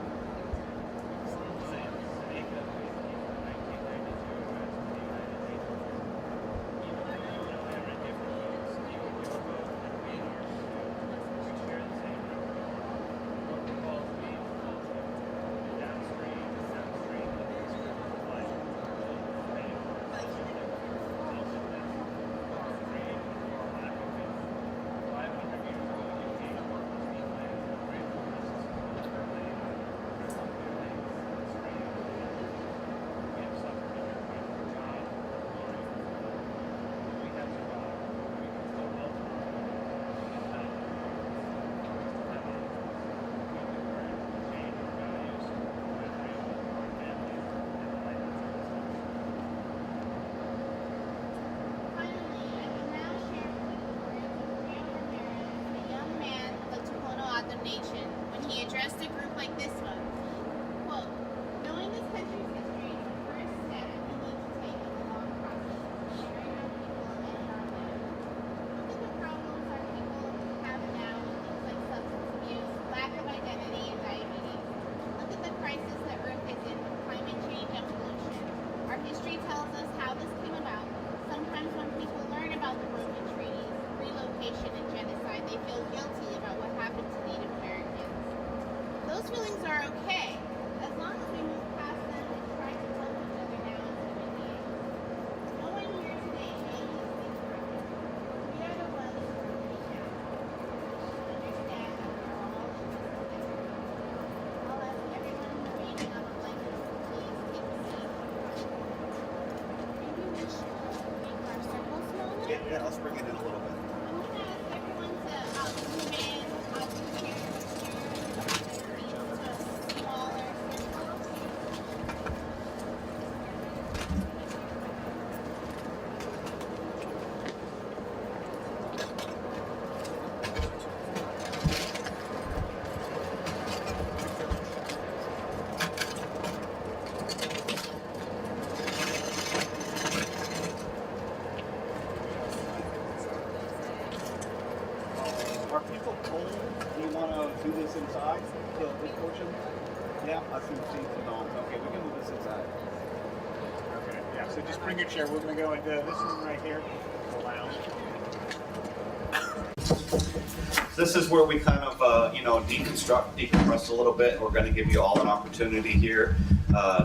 Finally, I will now share with you the words of Rio Ramirez, a young man of the Tohono O'odham Nation, when he addressed a group like this one. Quote, "Knowing this country's history is the first step we need to take in the long process of sharing our people and our land. Look at the problems our people have now with things like substance abuse, lack of identity, and diabetes. Look at the crisis the Earth is in with climate change and pollution. Our history tells us how this came about. Sometimes when people learn about the broken treaties, relocation, and genocide, they feel guilty about what happened to Native Americans. Those feelings are okay, as long as we move past them and try to help each other now as human beings. No one here today made these things happen. We are the ones who are reaching out. Understand that we are all in this together. I'll ask everyone in the meeting on the blanket to please take a seat. Maybe we should make our circle smaller? Yeah, let's bring it in a little bit. I'm gonna ask everyone to zoom in, compare the seats to smaller circles. Are people cold? Do you want to do this inside? This portion? Yeah, I see seats and all. Okay, we can move this inside. Okay, yeah, so just bring your chair. We're gonna go into this room right here, the lounge. this is where we kind of decompress a little bit. We're going to give you all an opportunity here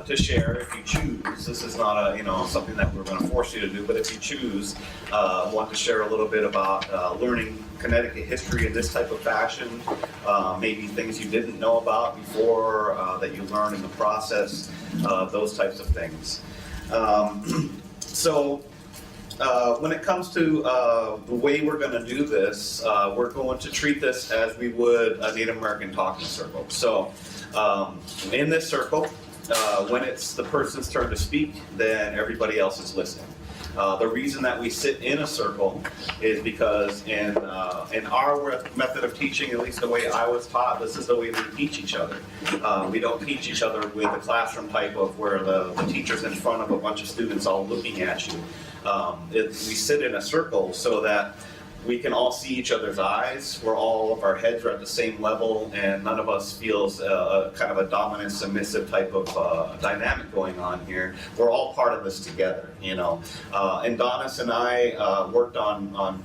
to share if you choose. This is not a something that we're going to force you to do, but if you choose, want to share a little bit about learning Connecticut history in this type of fashion, maybe things you didn't know about before that you learned in the process, those types of things. When it comes to the way we're going to do this, we're going to treat this as we would a Native American talking circle. So in this circle, when it's the person's turn to speak, then everybody else is listening. The reason that we sit in a circle is because in our method of teaching, at least the way I was taught, this is the way we teach each other. We don't teach each other with a classroom type of where the teacher's in front of a bunch of students all looking at you. We sit in a circle so that we can all see each other's eyes, where all of our heads are at the same level, and none of us feels kind of a dominant, submissive type of dynamic going on here. We're all part of this together, And Donis and I worked on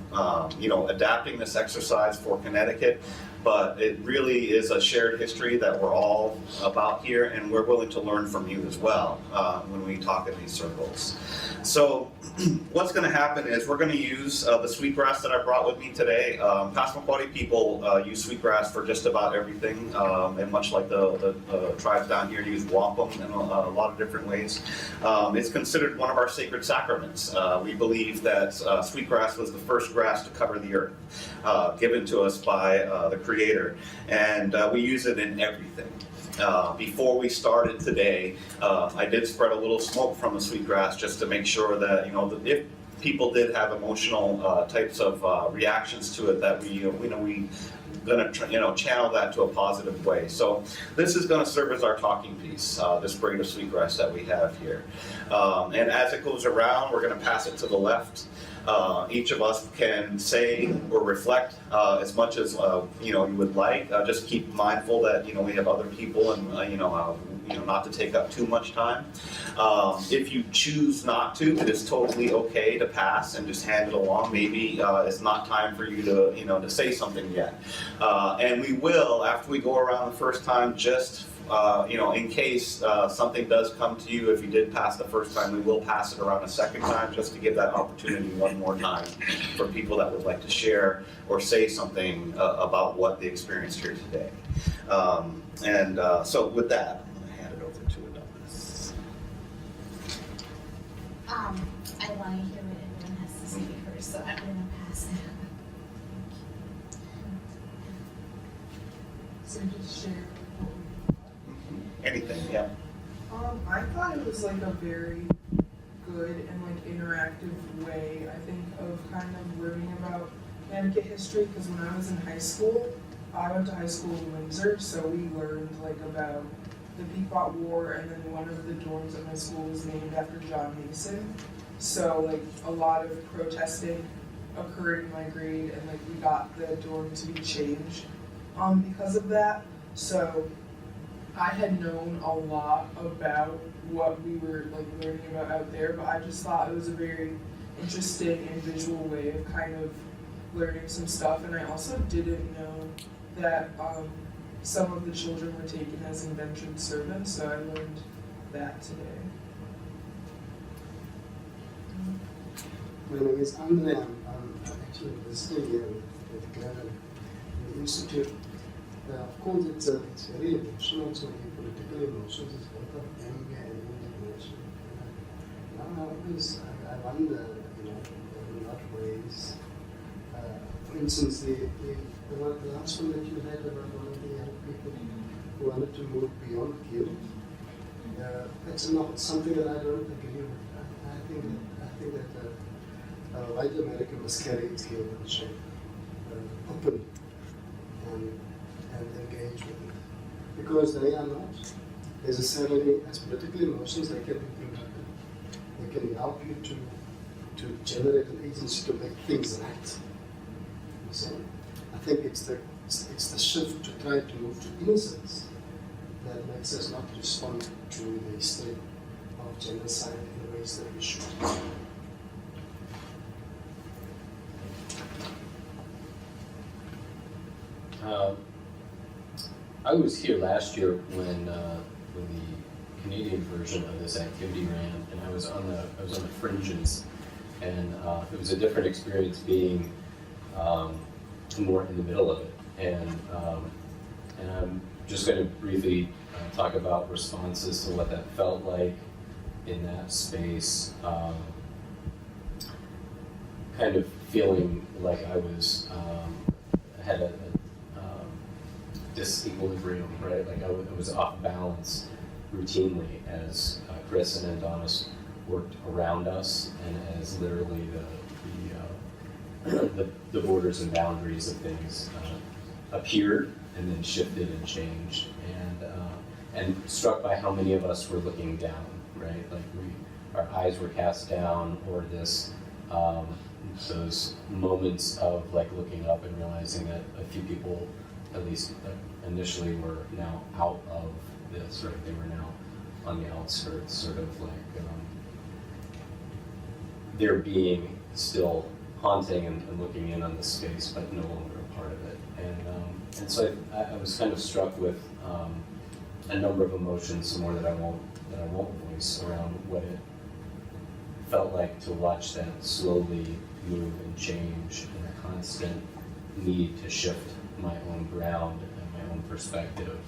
adapting this exercise for Connecticut, but it really is a shared history that we're all about here, and we're willing to learn from you as well when we talk in these circles. So what's going to happen is we're going to use the sweetgrass that I brought with me today. Passamaquoddy people use sweetgrass for just about everything, and much like the tribes down here use wampum in a lot of different ways. It's considered one of our sacred sacraments. We believe that sweetgrass was the first grass to cover the earth, given to us by the Creator, and we use it in everything. Before we started today, I did spread a little smoke from the sweetgrass just to make sure that, if people did have emotional types of reactions to it, that we gonna channel that to a positive way. So this is gonna serve as our talking piece, this braid of sweetgrass that we have here. And as it goes around, we're gonna pass it to the left. Each of us can say or reflect as much as you would like. Just keep mindful that we have other people, and not to take up too much time. If you choose not to, it is totally okay to pass and just hand it along. Maybe it's not time for you to to say something yet. And we will, after we go around the first time, just in case something does come to you, if you did pass the first time, we will pass it around a second time just to give that opportunity one more time for people that would like to share or say something about what they experienced here today. So with that, I'm going to hand it over to Adonis. I want to hear what everyone has to say first, so I'm going to pass it. So just share. Anything, yeah. I thought it was like a very good and like interactive way, I think, of kind of learning about Connecticut history, because when I was in high school, I went to high school in Windsor, so we learned like about the Pequot War, and then one of the dorms at my school was named after John Mason. So like a lot of protesting occurred in my grade, and like we got the dorm to be changed because of that. So I had known a lot about what we were like learning about out there, but I just thought it was a very interesting and visual way of kind of learning some stuff. And I also didn't know that some of the children were taken as indentured servants, so I learned that today. My name is Andre. I'm actually visiting here with Glenn in the Institute. Of course, it's very emotional, so the political emotions is both of anger and indignation. Now I wonder, in what ways, for instance, the last one that you had about one of the young people who wanted to move beyond guilt, that's not something that I don't agree with. I think that white America must carry its guilt and shame openly and engage with it, because they are not necessarily as political emotions. They can be productive. They can help you to generate an agency to make things right. So I think it's the shift to try to move to innocence that makes us not respond to the history of genocide in ways that we should. I was here last year when the Canadian version of this activity ran, and I was on the fringes, and it was a different experience being more in the middle of it. And I'm just going to briefly talk about responses to what that felt like in that space. Kind of feeling like I was had a disequilibrium, right? Like I was off balance routinely as Chris and Adonis worked around us, and as literally the borders and boundaries of things appeared and then shifted and changed, and struck by how many of us were looking down, right? Like our eyes were cast down, or this those moments of like looking up and realizing that a few people, at least initially, were now out of this, right? They were now on the outskirts, sort of like their being still haunting and looking in on the space, but no longer a part of it. And so I was kind of struck with a number of emotions, some more that I won't voice, around what it felt like to watch that slowly move and change, and a constant need to shift my own ground and my own perspective,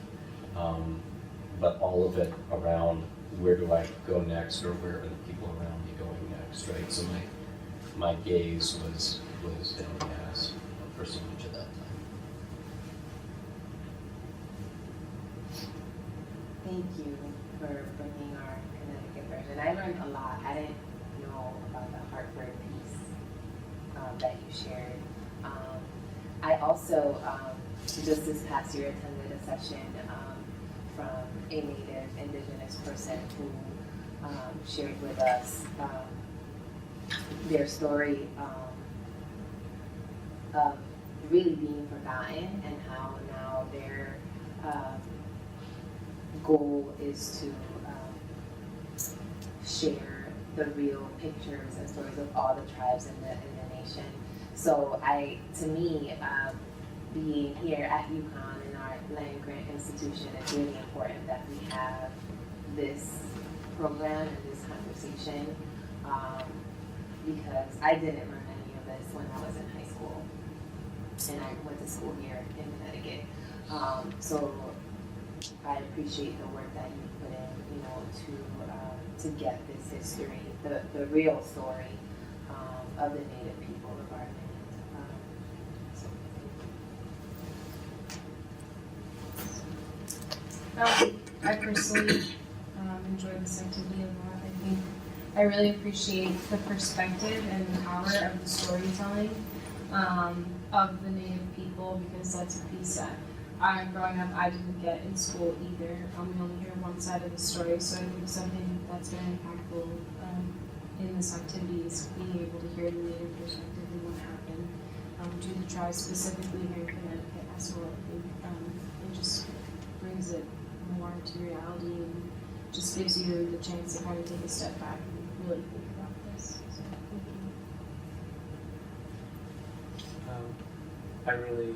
but all of it around where do I go next, or where are the people around me going next, right? So my gaze was downcast for so much of that time. Thank you for bringing our Connecticut version. I learned a lot. I didn't know about the Hartford piece that you shared. I also, just this past year, attended a session from a Native Indigenous person who shared with us their story of really being forgotten, and how now their goal is to share the real pictures and stories of all the tribes in the nation. So to me, being here at UConn in our land grant institution, it's really important that we have this program and this conversation, because I didn't learn any of this when I was in high school, and I went to school here in Connecticut. So I appreciate the work that you put in, to get this history, the real story of the Native people of our land. So thank you. I personally enjoy this activity a lot. I think I really appreciate the perspective and the power of the storytelling of the Native people, because that's a piece that growing up I didn't get in school either. We only hear one side of the story, so I think something that's very impactful in this activity is being able to hear the Native perspective and what happened to the tribe specifically here in Connecticut as well. I think it just brings it more to reality and just gives you the chance to kind of take a step back and really think about this. So thank you. I really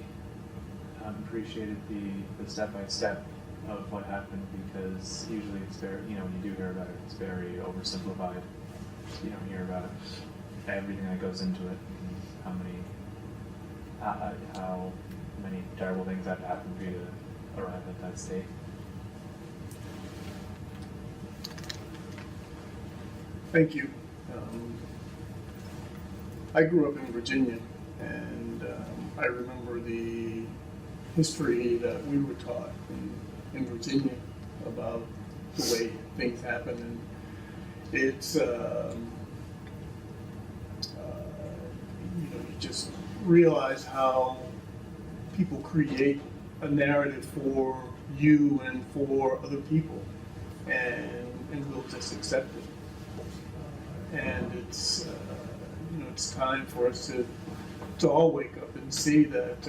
appreciated the step-by-step of what happened, because usually it's very, when you do hear about it, it's very oversimplified. You don't hear about everything that goes into it, and how many terrible things have happened for you to arrive at that state. Thank you. I grew up in Virginia, and I remember the history that we were taught in Virginia about the way things happen, and it's you just realize how people create a narrative for you and for other people, and we'll just accept it. And it's it's time for us to all wake up and see that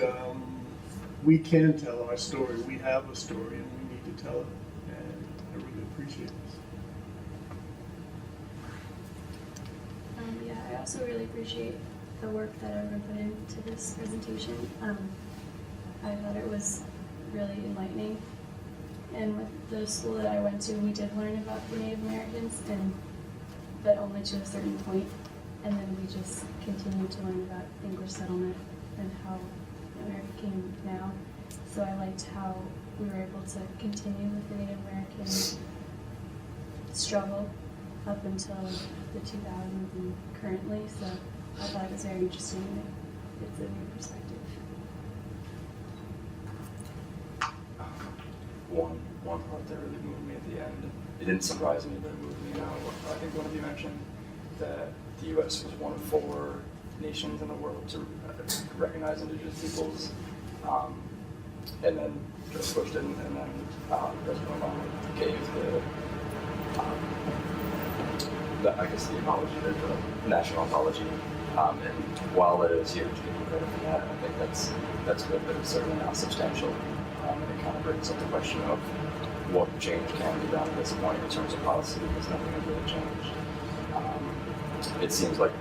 we can tell our story. We have a story, and we need to tell it. And I really appreciate this. Yeah, I also really appreciate the work that everyone put into this presentation. I thought it was really enlightening. And with the school that I went to, we did learn about the Native Americans, but only to a certain point. And then we just continued to learn about English settlement and how America came now. So I liked how we were able to continue with the Native American struggle up until the 2000s and currently. So I thought it was very interesting. It's a new perspective. One part that really moved me at the end. It didn't surprise me, but it moved me now. I think one of you mentioned that the U.S. was one of 4 nations in the world to recognize indigenous peoples, and then George Bush didn't, and then President Obama gave the apology, the national apology. And while it is huge to give credit for that, I think that's good, but it's certainly not substantial. And it kind of brings up the question of what change can be done at this point in terms of policy, because nothing has really changed. It seems like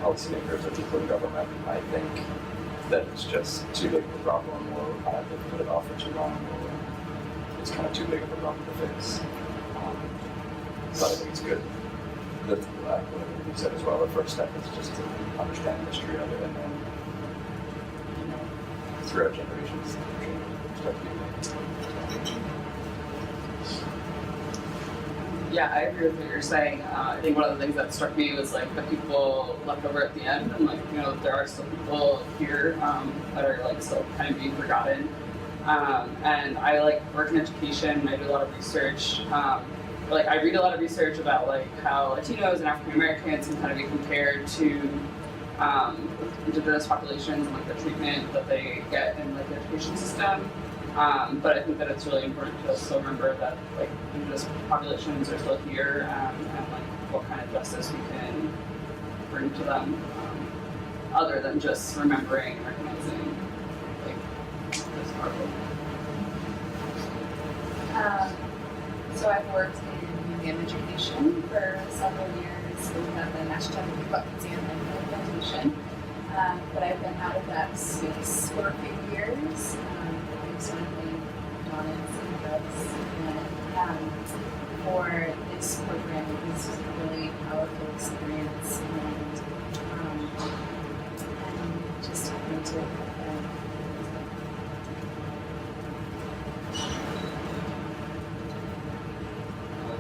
policymakers or people in government might think that it's just too big of a problem, or they've put it off for too long, or it's kind of too big of a problem to fix. But I think it's good. Whatever you said as well, the first step is just to understand the history of it, and then, throughout generations, start being made. Yeah, I agree with what you're saying. I think one of the things that struck me was like the people left over at the end, and there are still people here that are still kind of being forgotten. And I work in education. I do a lot of research. I read a lot of research about how Latinos and African Americans can kind of be compared to indigenous populations and the treatment that they get in the education system. But I think that it's really important to also remember that indigenous populations are still here, and what kind of justice we can bring to them, other than just remembering and recognizing this struggle. So I've worked in museum education for several years. We have the National Akomawt Museum and Plantation, but I've been out of that space for a few years. Certainly dominance and drugs, and for this program it was a really powerful experience, and just having to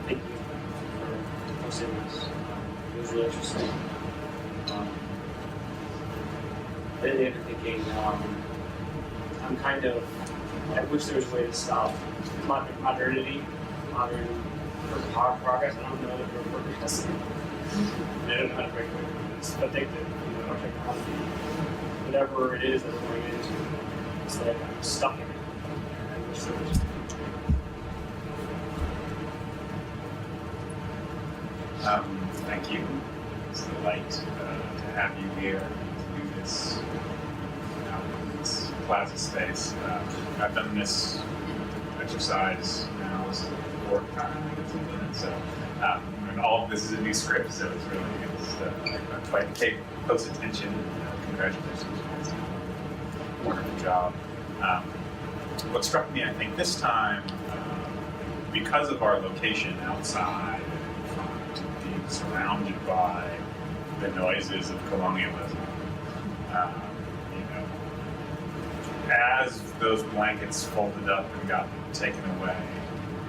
thank you for hosting this. It was really interesting. I did the thinking, I wish there was a way to stop modernity, modern progress. I don't know that we're progressing. I don't know how to break away from this, but I think that our technology, whatever it is that we're going into, it's I'm stuck in it. I wish there was. Thank you. It's a delight to have you here to do this. This plaza space. I've done this exercise now. This is the 4th time I think it's been. So, and all of this is a new script, so it's really I quite take close attention. Congratulations, guys. Wonderful job. What struck me, I think, this time, because of our location outside, being surrounded by the noises of colonialism. As those blankets folded up and got taken away,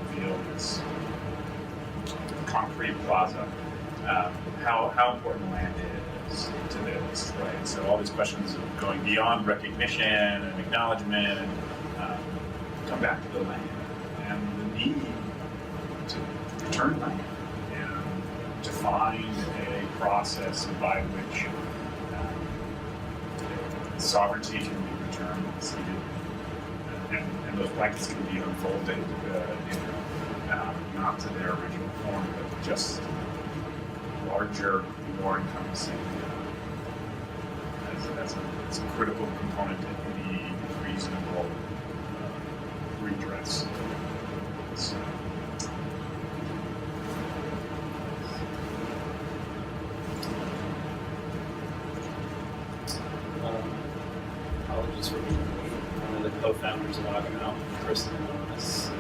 revealed this concrete plaza, how important land is to this, right? So all these questions of going beyond recognition and acknowledgement, and come back to the land, and the need to return land, and to find a process by which sovereignty can be returned and ceded, and those blankets can be unfolded, not to their original form, but just larger, more encompassing, as a critical component to any reasonable redress. So, College challenges for me. One of the co-founders of Akomawt, Kristen and Jonas.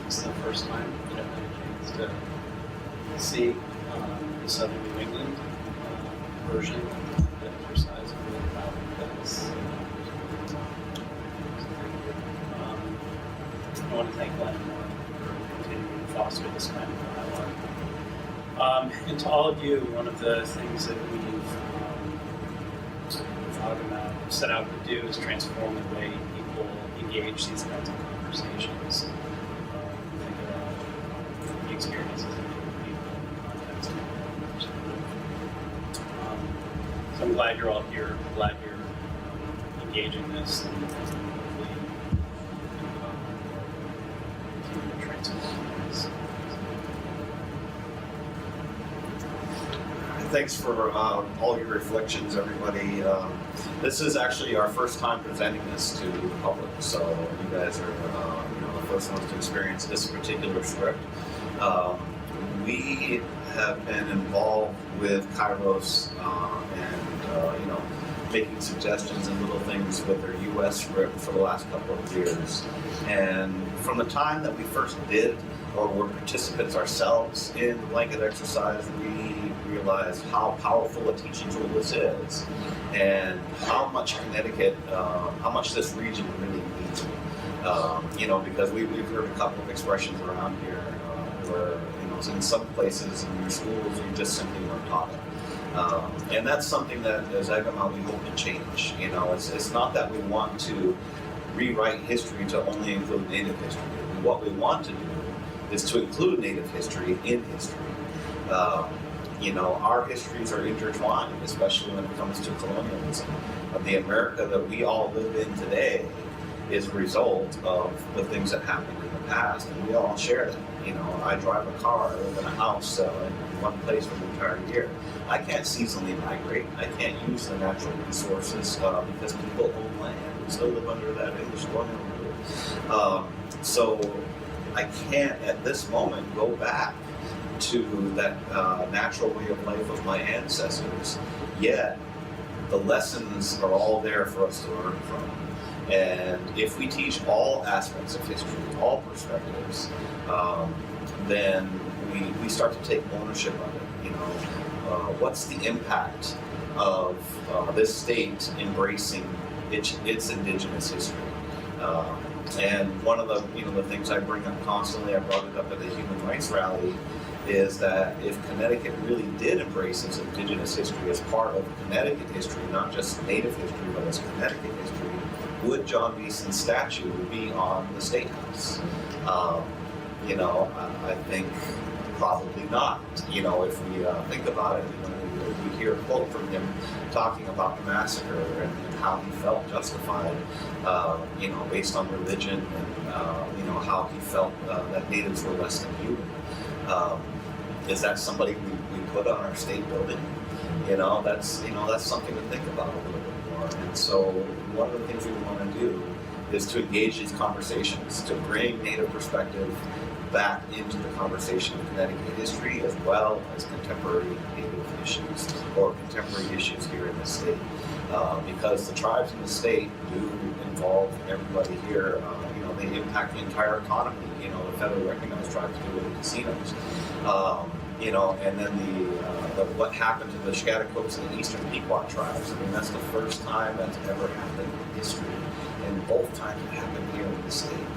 It's the first time that I've had a chance to see the Southern New England version of the exercise. I'm really proud because I want to thank Glenn for continuing to foster this kind of dialogue. And to all of you, one of the things that we've thought about, set out to do is transform the way people engage these kinds of conversations. Think about the experiences of different people in the context of their perspective. So I'm glad you're all here. I'm glad you're engaging this and hopefully continue to transform this. Thanks for all your reflections, everybody. This is actually our first time presenting this to the public, so you guys are the first ones to experience this particular script. We have been involved with Kairos and making suggestions and little things with their U.S. script for the last couple of years. And from the time that we first did, or were participants ourselves in the blanket exercise, we realized how powerful a teaching tool this is, and how much Connecticut, how much this region really needs it. Because we've heard a couple of expressions around here where, in some places in your schools, you just simply weren't taught it. And that's something that, as Akomawt, we hope to change. It's not that we want to rewrite history to only include Native history. What we want to do is to include Native history in history. Our histories are intertwined, especially when it comes to colonialism. The America that we all live in today is a result of the things that happened in the past, and we all share that. I drive a car, I live in a house in one place for the entire year. I can't seasonally migrate. I can't use the natural resources because people own land. We still live under that English colonial rule. So I can't, at this moment, go back to that natural way of life of my ancestors, yet the lessons are all there for us to learn from. And if we teach all aspects of history, all perspectives, then we start to take ownership of it. What's the impact of this state embracing its indigenous history? And one of the things I bring up constantly, I brought it up at the Human Rights Rally, is that if Connecticut really did embrace its indigenous history as part of Connecticut history, not just Native history, but as Connecticut history, would John Beeson's statue be on the State House? I think probably not. If we think about it, we hear a quote from him talking about the massacre and how he felt justified, based on religion and how he felt that natives were less than human. Is that somebody we put on our state building? That's something to think about a little bit more. And so one of the things we want to do is to engage these conversations, to bring Native perspective back into the conversation of Connecticut history, as well as contemporary Native issues or contemporary issues here in the state. Because the tribes in the state do involve everybody here. They impact the entire economy. The federally recognized tribes do with the casinos. And then what happened to the Schaghticoke and the Eastern Pequot tribes. That's the first time that's ever happened in history. And both times it happened here in the state.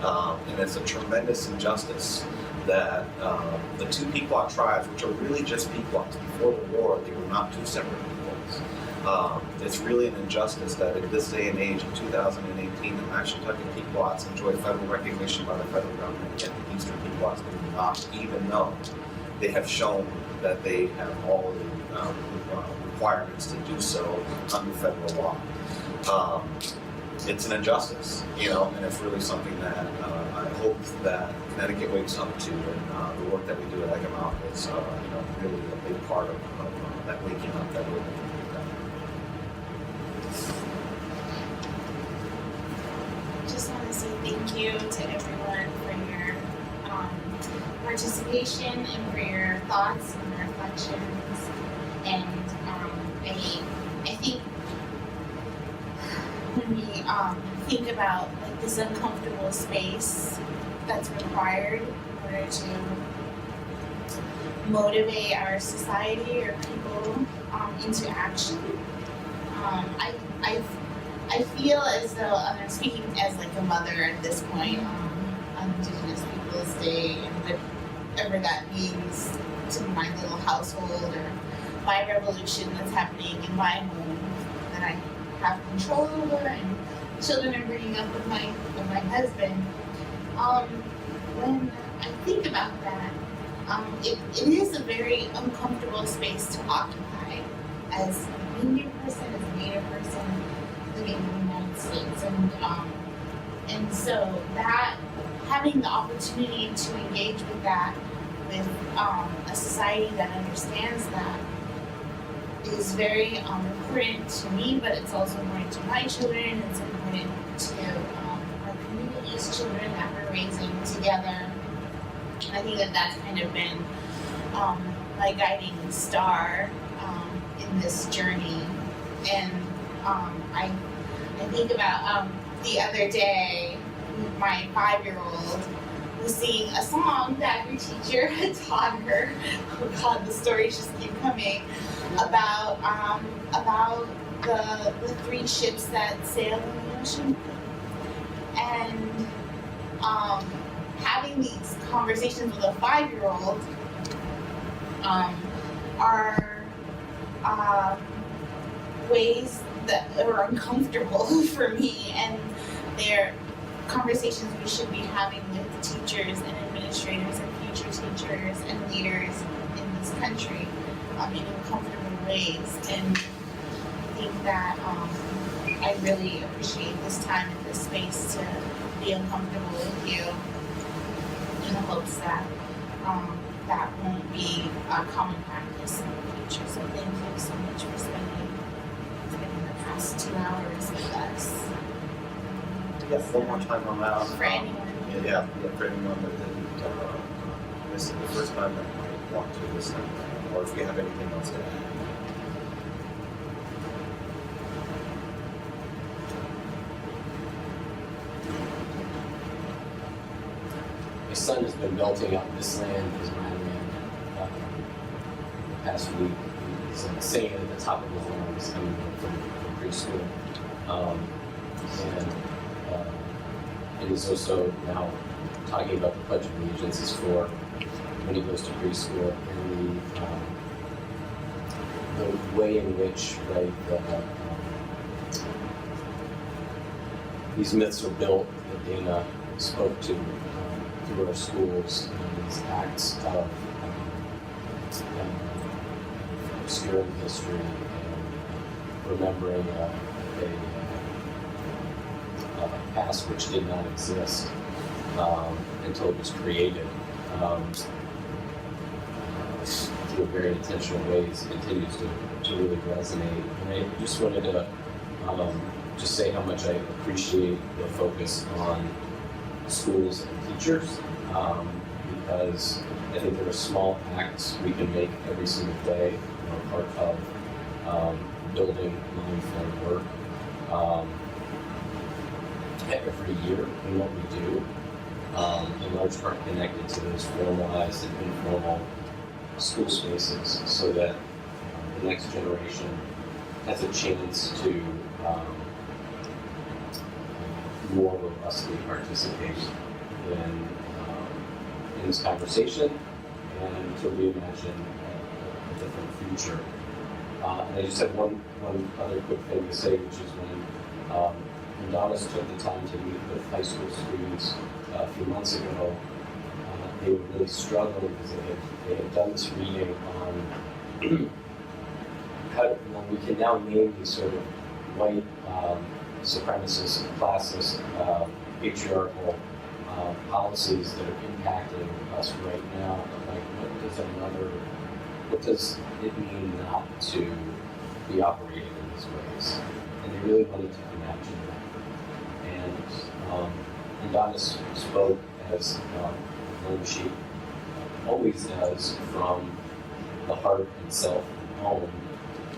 And it's a tremendous injustice that the two Pequot tribes, which are really just Pequots, before the war, they were not two separate peoples. It's really an injustice that in this day and age, in 2018, the Mashantucket Pequots enjoy federal recognition by the federal government, yet the Eastern Pequots do not, even though they have shown that they have all the requirements to do so under federal law. It's an injustice, and it's really something that I hope that Connecticut wakes up to, and the work that we do at Akomawt is, really a big part of that waking up that we're looking to do. Just want to say thank you to everyone for your participation and for your thoughts and reflections. And I think when we think about like this uncomfortable space that's required in order to motivate our society or people into action. I feel as though I'm speaking as like a mother at this point on Indigenous Peoples Day and whatever that means to my little household or my revolution that's happening in my home that I have control over and children are bringing up with my husband. When I think about that, it is a very uncomfortable space to occupy as an Indian person, as a Native person living in the United States, and so that having the opportunity to engage with that, with a society that understands that, is very important to me. But it's also important to my children. It's important to our community's children that we're raising together. I think that that's kind of been my guiding star in this journey. And I think about the other day, my 5-year-old was singing a song that her teacher had taught her. Oh God, the stories just keep coming about the 3 ships that sail in the ocean, and having these conversations with a 5-year-old are ways that are uncomfortable for me, and they're conversations we should be having with teachers and administrators and future teachers and leaders in this country in uncomfortable ways. And I think that I really appreciate this time and this space to be uncomfortable with you, in the hopes that that won't be a common practice in the future. So thank you so much for spending the past 2 hours with us. Yes, one more time on that. For anyone. Yeah, for anyone that didn't listen the first time that might want to listen, or if you have anything else to add. My son has been belting out, "This land is my land," the past week. He's saying it at the top of his lungs coming from preschool. And he's also now talking about the Pledge of Allegiance for when he goes to preschool, and the way in which, right, these myths are built that Dana spoke to through our schools, and these acts of obscuring history and remembering a past which did not exist until it was created through very intentional ways, continues to really resonate. And I just wanted to just say how much I appreciate the focus on schools and teachers, because I think there are small acts we can make every single day, part of building long-form work every year in what we do, in large part connected to those formalized and informal school spaces, so that the next generation has a chance to more robustly participate in this conversation and to reimagine a different future. And I just have one other quick thing to say, which is when Adonis took the time to meet with high school students a few months ago, they were really struggling because they had done this reading on how we can now name these sort of white supremacist, classist, patriarchal policies that are impacting us right now. But like, what does it mean not to be operating in these ways? And they really wanted to imagine that. And Adonis spoke, as she always does, from the heart and self and home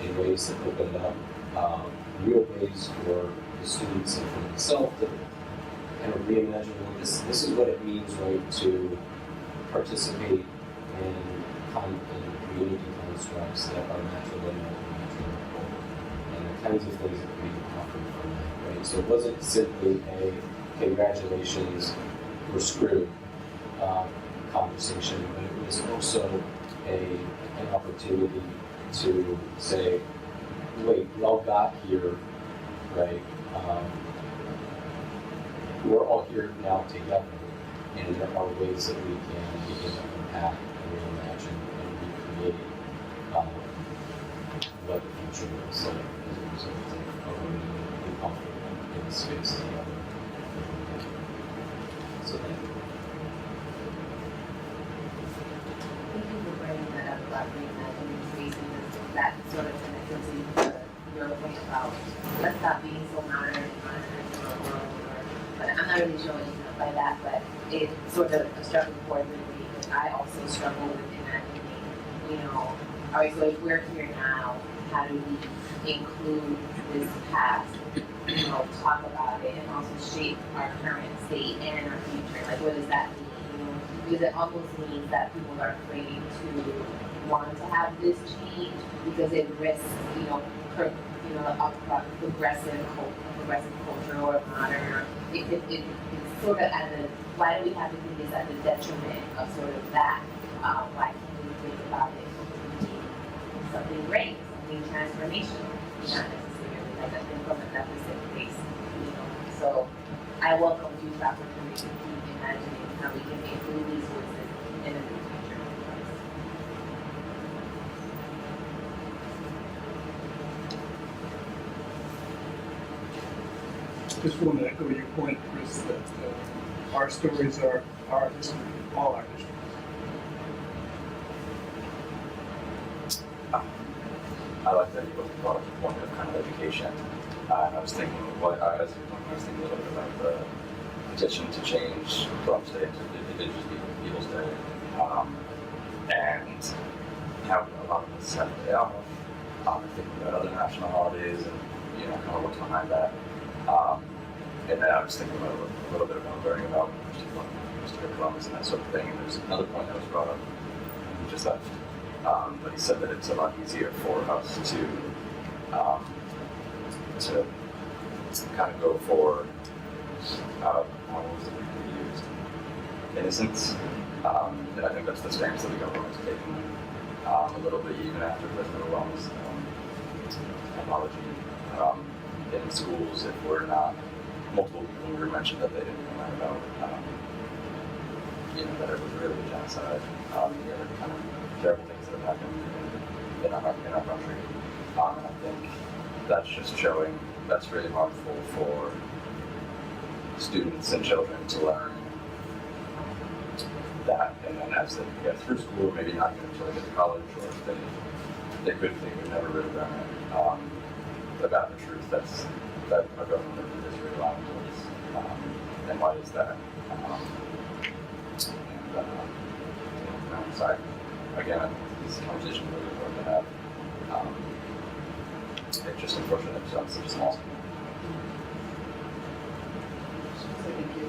in ways that opened up real ways for the students and for myself to kind of reimagine, well, this is what it means, right, to participate in community constructs that are natural and natural, and the kinds of things that we offer from that, right? So it wasn't simply a congratulations, we're screwed conversation, but it was also an opportunity to say, wait, we all got here, right? We're all here now together, and there are ways that we can begin to unpack and reimagine and recreate what the future looks like as a result of remaining in comfort in the space together. So thank you. Thank you for bringing that up about reimagining spaces. That sort of connects to your point about let's stop being so modern and monitoring the world. But I'm not really sure what you meant by that, but it's sort of a struggle for me because I also struggle with imagining, all right, so if we're here now, how do we include this past, talk about it and also shape our current state and our future? Like, what does that mean? Because it almost means that people are afraid to want to have this change because it risks, a progressive culture or modern. It's sort of why do we have to do this at the detriment of sort of that? Why can't we think about it being something great, something transformational, not necessarily like a thing from a deficit base, So I welcome youth opportunities to keep imagining how we can include these voices in the future. Just want to echo your point, Chris, that our stories are our history, all our history. I like that you both brought up the point of kind of education. I was thinking, I was thinking a little bit about the petition to change Trump Day to Indigenous Peoples Day, and how a lot of us have a day off. Thinking about other national holidays and kind of what's behind that. And then I was thinking about a little bit about learning about Christopher Columbus and that sort of thing. And there's another point that was brought up, he just left, but he said that it's a lot easier for us to kind of go for what was the word he used? Innocence. And I think that's the stance that the government's taking a little bit even after President Obama's apology. In schools, if we're not, multiple people were mentioned that they didn't come out about, that it was really a genocide, the other kind of terrible things that have happened in our country. And I think that's just showing that's really harmful for students and children to learn that, and then as they get through school, maybe not even until they get to college, or if they could never really learn it about the truth that our government is really lying to us, and why is that? So again, I think this conversation is really important to have. It's just unfortunate it's on such a small scale. Thank you.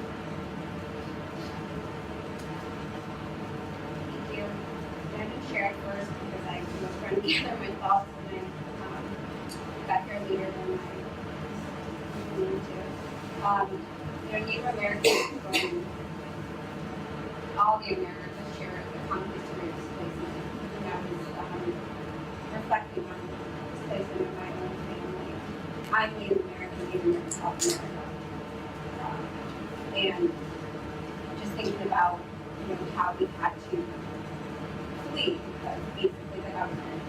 Thank you. And I can share it first because I was trying to gather my thoughts when I got here later than I needed to. Native Americans from all the Americas share the common history of displacement. And I was reflecting on displacement of my own family. I'm Native American in South America. And just thinking about, how we had to flee because basically the government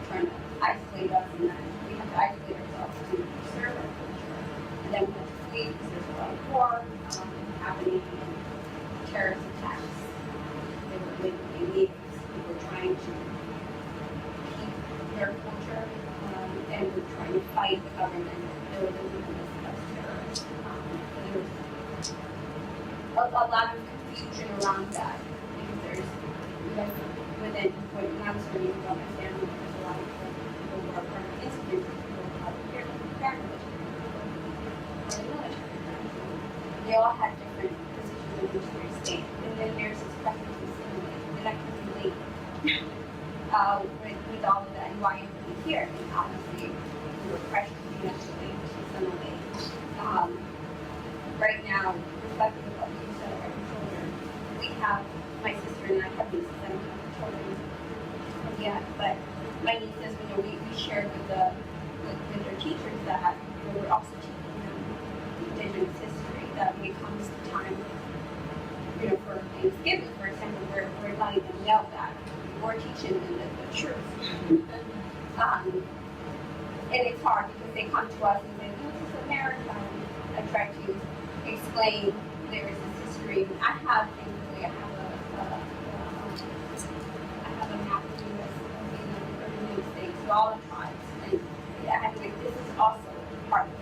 trying to isolate us, and then we have to isolate ourselves to preserve our culture. And then we have to flee because there's a lot of war happening and terrorist attacks. They were literally natives who were trying to keep their culture, and were trying to fight the government that was using us as terrorists. And there was a lot of confusion around that because within when I was learning about my family, there's a lot of people who are from institutes, people who have parents, they all had different positions in missionary state. And then there's this question of assimilate, and I can relate with all of that and why I'm really here. And obviously, the pressure to be assimilate. Right now, reflecting on what you said about your children, we have, my sister and I have nieces, I don't have children yet, but my nieces, we shared with their teachers that we're also teaching them Indigenous history, that when it comes to time, for Thanksgiving, for example, we're letting them know that we're teaching them the truth. And it's hard because they come to us and say, no, this is America. I try to explain there is this history. I have a map of the U.S. in the United States with all the tribes. And this is also part of it.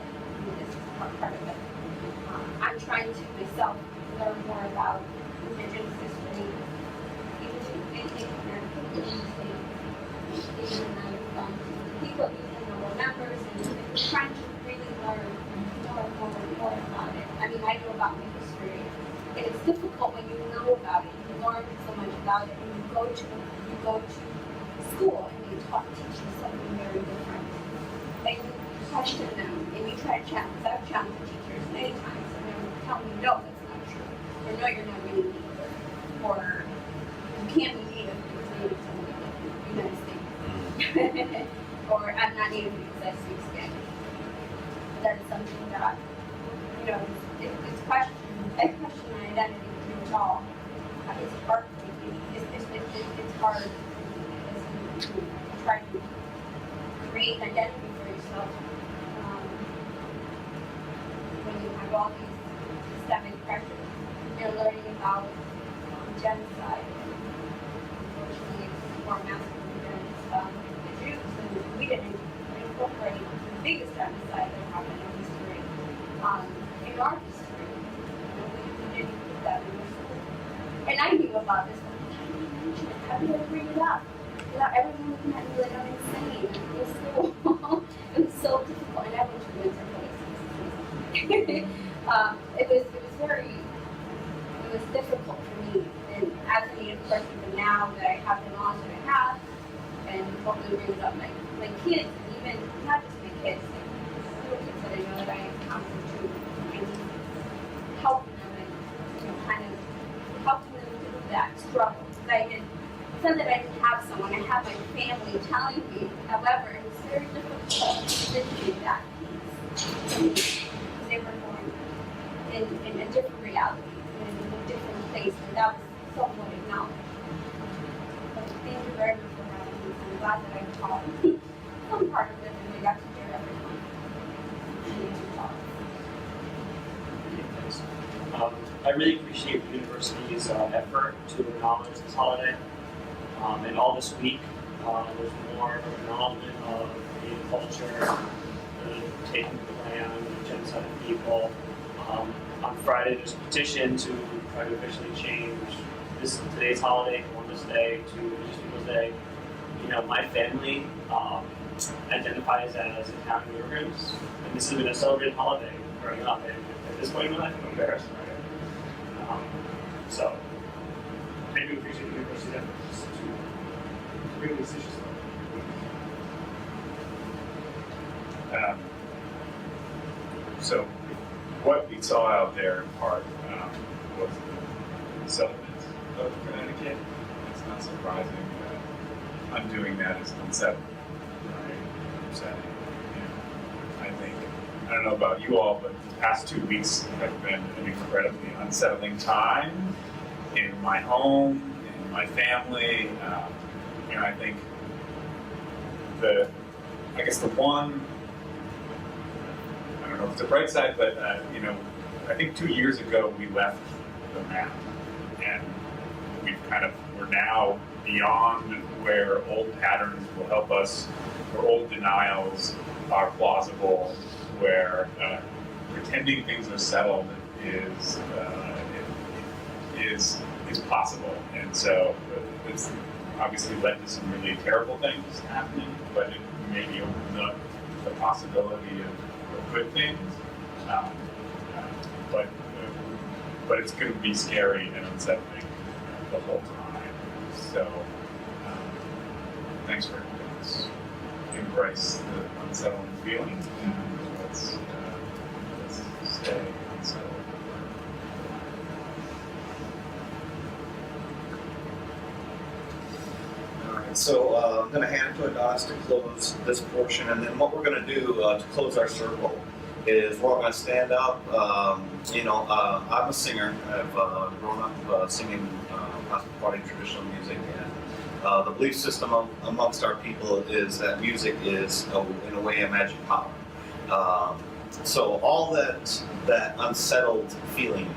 This is part of it. I'm trying to myself learn more about Indigenous history, even in America, people, our members, and trying to really learn more about it. I mean, I know about my history, and it's difficult when you know about it. You learn so much about it, and you go to school and you teach you something very different. And you question them, and you try to challenge. I've challenged teachers many times, and they tell me, no, that's not true, or no, you're not really native, or you can't be native because native is only in the United States, or I'm not native because I speak Spanish. That is something that, it's question my identity at all. It's heartbreaking. It's hard to try to create an identity for yourself when you have all these systemic pressures. You're learning about genocide. Unfortunately, it's more massacre against the Jews, and we didn't incorporate the biggest genocide that happened in history, in our history. We didn't do that in our school. And I knew about this, but I didn't mention it. How did I bring it up? Without everyone looking at me like I'm insane in school. It was so difficult, and I went to mental places. It was difficult for me, and as a Native person, but now that I have the knowledge that I have, and hopefully brings up my kids, and even not just my kids, like little kids that I know that I encounter too, and helping them and kind of helping them through that struggle. It's not that I didn't have someone, I have my family telling me. However, it was very difficult to live that piece because they were born in a different reality, in a different place, and that was somewhat acknowledged. But thank you very much for having me. I'm glad that I taught some part of it, and we got to hear everyone. I really appreciate the university's effort to acknowledge this holiday. And all this week, there's more of an acknowledgement of Native culture, the taking of the land, the genocide of people. On Friday, there's a petition to try to officially change today's holiday, Columbus Day, to Indigenous Peoples Day. My family identifies as Italian immigrants, and this has been a celebrated holiday growing up. And at this point in my life, I'm embarrassed by it. So, I do appreciate the university's efforts to bring these issues up. So, what we saw out there in part was the settlement of Connecticut. It's not surprising that undoing that is unsettling, right? Upsetting. I don't know about you all, but the past 2 weeks have been an incredibly unsettling time in my home, in my family. I think the one, I don't know if it's a bright side, but I think 2 years ago we left the map, and we're now beyond where old patterns will help us, where old denials are plausible, where pretending things are settled is possible. And so it's obviously led to some really terrible things happening, but it maybe opens up the possibility of good things. But but it's going to be scary and unsettling the whole time. So thanks for let's embrace the unsettling feeling and let's stay unsettled. Alright, so I'm going to hand it to Adonis to close this portion, and then what we're going to do to close our circle is we're all going to stand up. I'm a singer. I've grown up singing hospitality traditional music, and the belief system amongst our people is that music is, in a way, a magic power. So all that unsettled feeling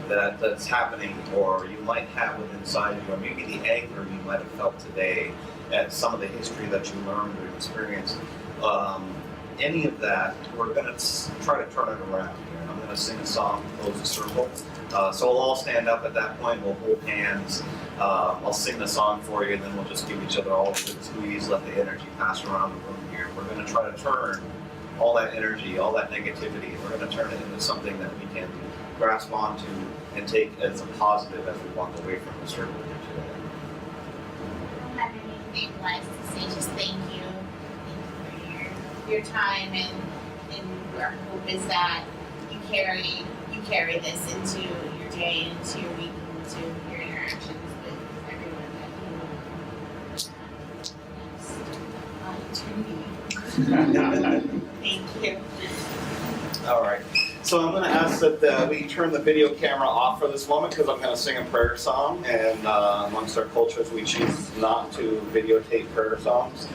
that's happening, or you might have within inside you, or maybe the anger you might have felt today at some of the history that you learned or experienced, any of that, we're going to try to turn it around here. And I'm going to sing a song to close the circle. So we'll all stand up at that point, we'll hold hands. I'll sing the song for you, and then we'll just give each other all a good squeeze, let the energy pass around the room here. We're going to try to turn all that energy, all that negativity, we're going to turn it into something that we can grasp onto and take as a positive as we walk away from the circle here today. I don't have anything less to say, just thank you. Thank you for your time, and our hope is that you carry this into your day, into your week, into your interactions with everyone that you Thank you. All right. So I'm going to ask that we turn the video camera off for this moment, because I'm going to sing a prayer song, and amongst our cultures we choose not to videotape prayer songs.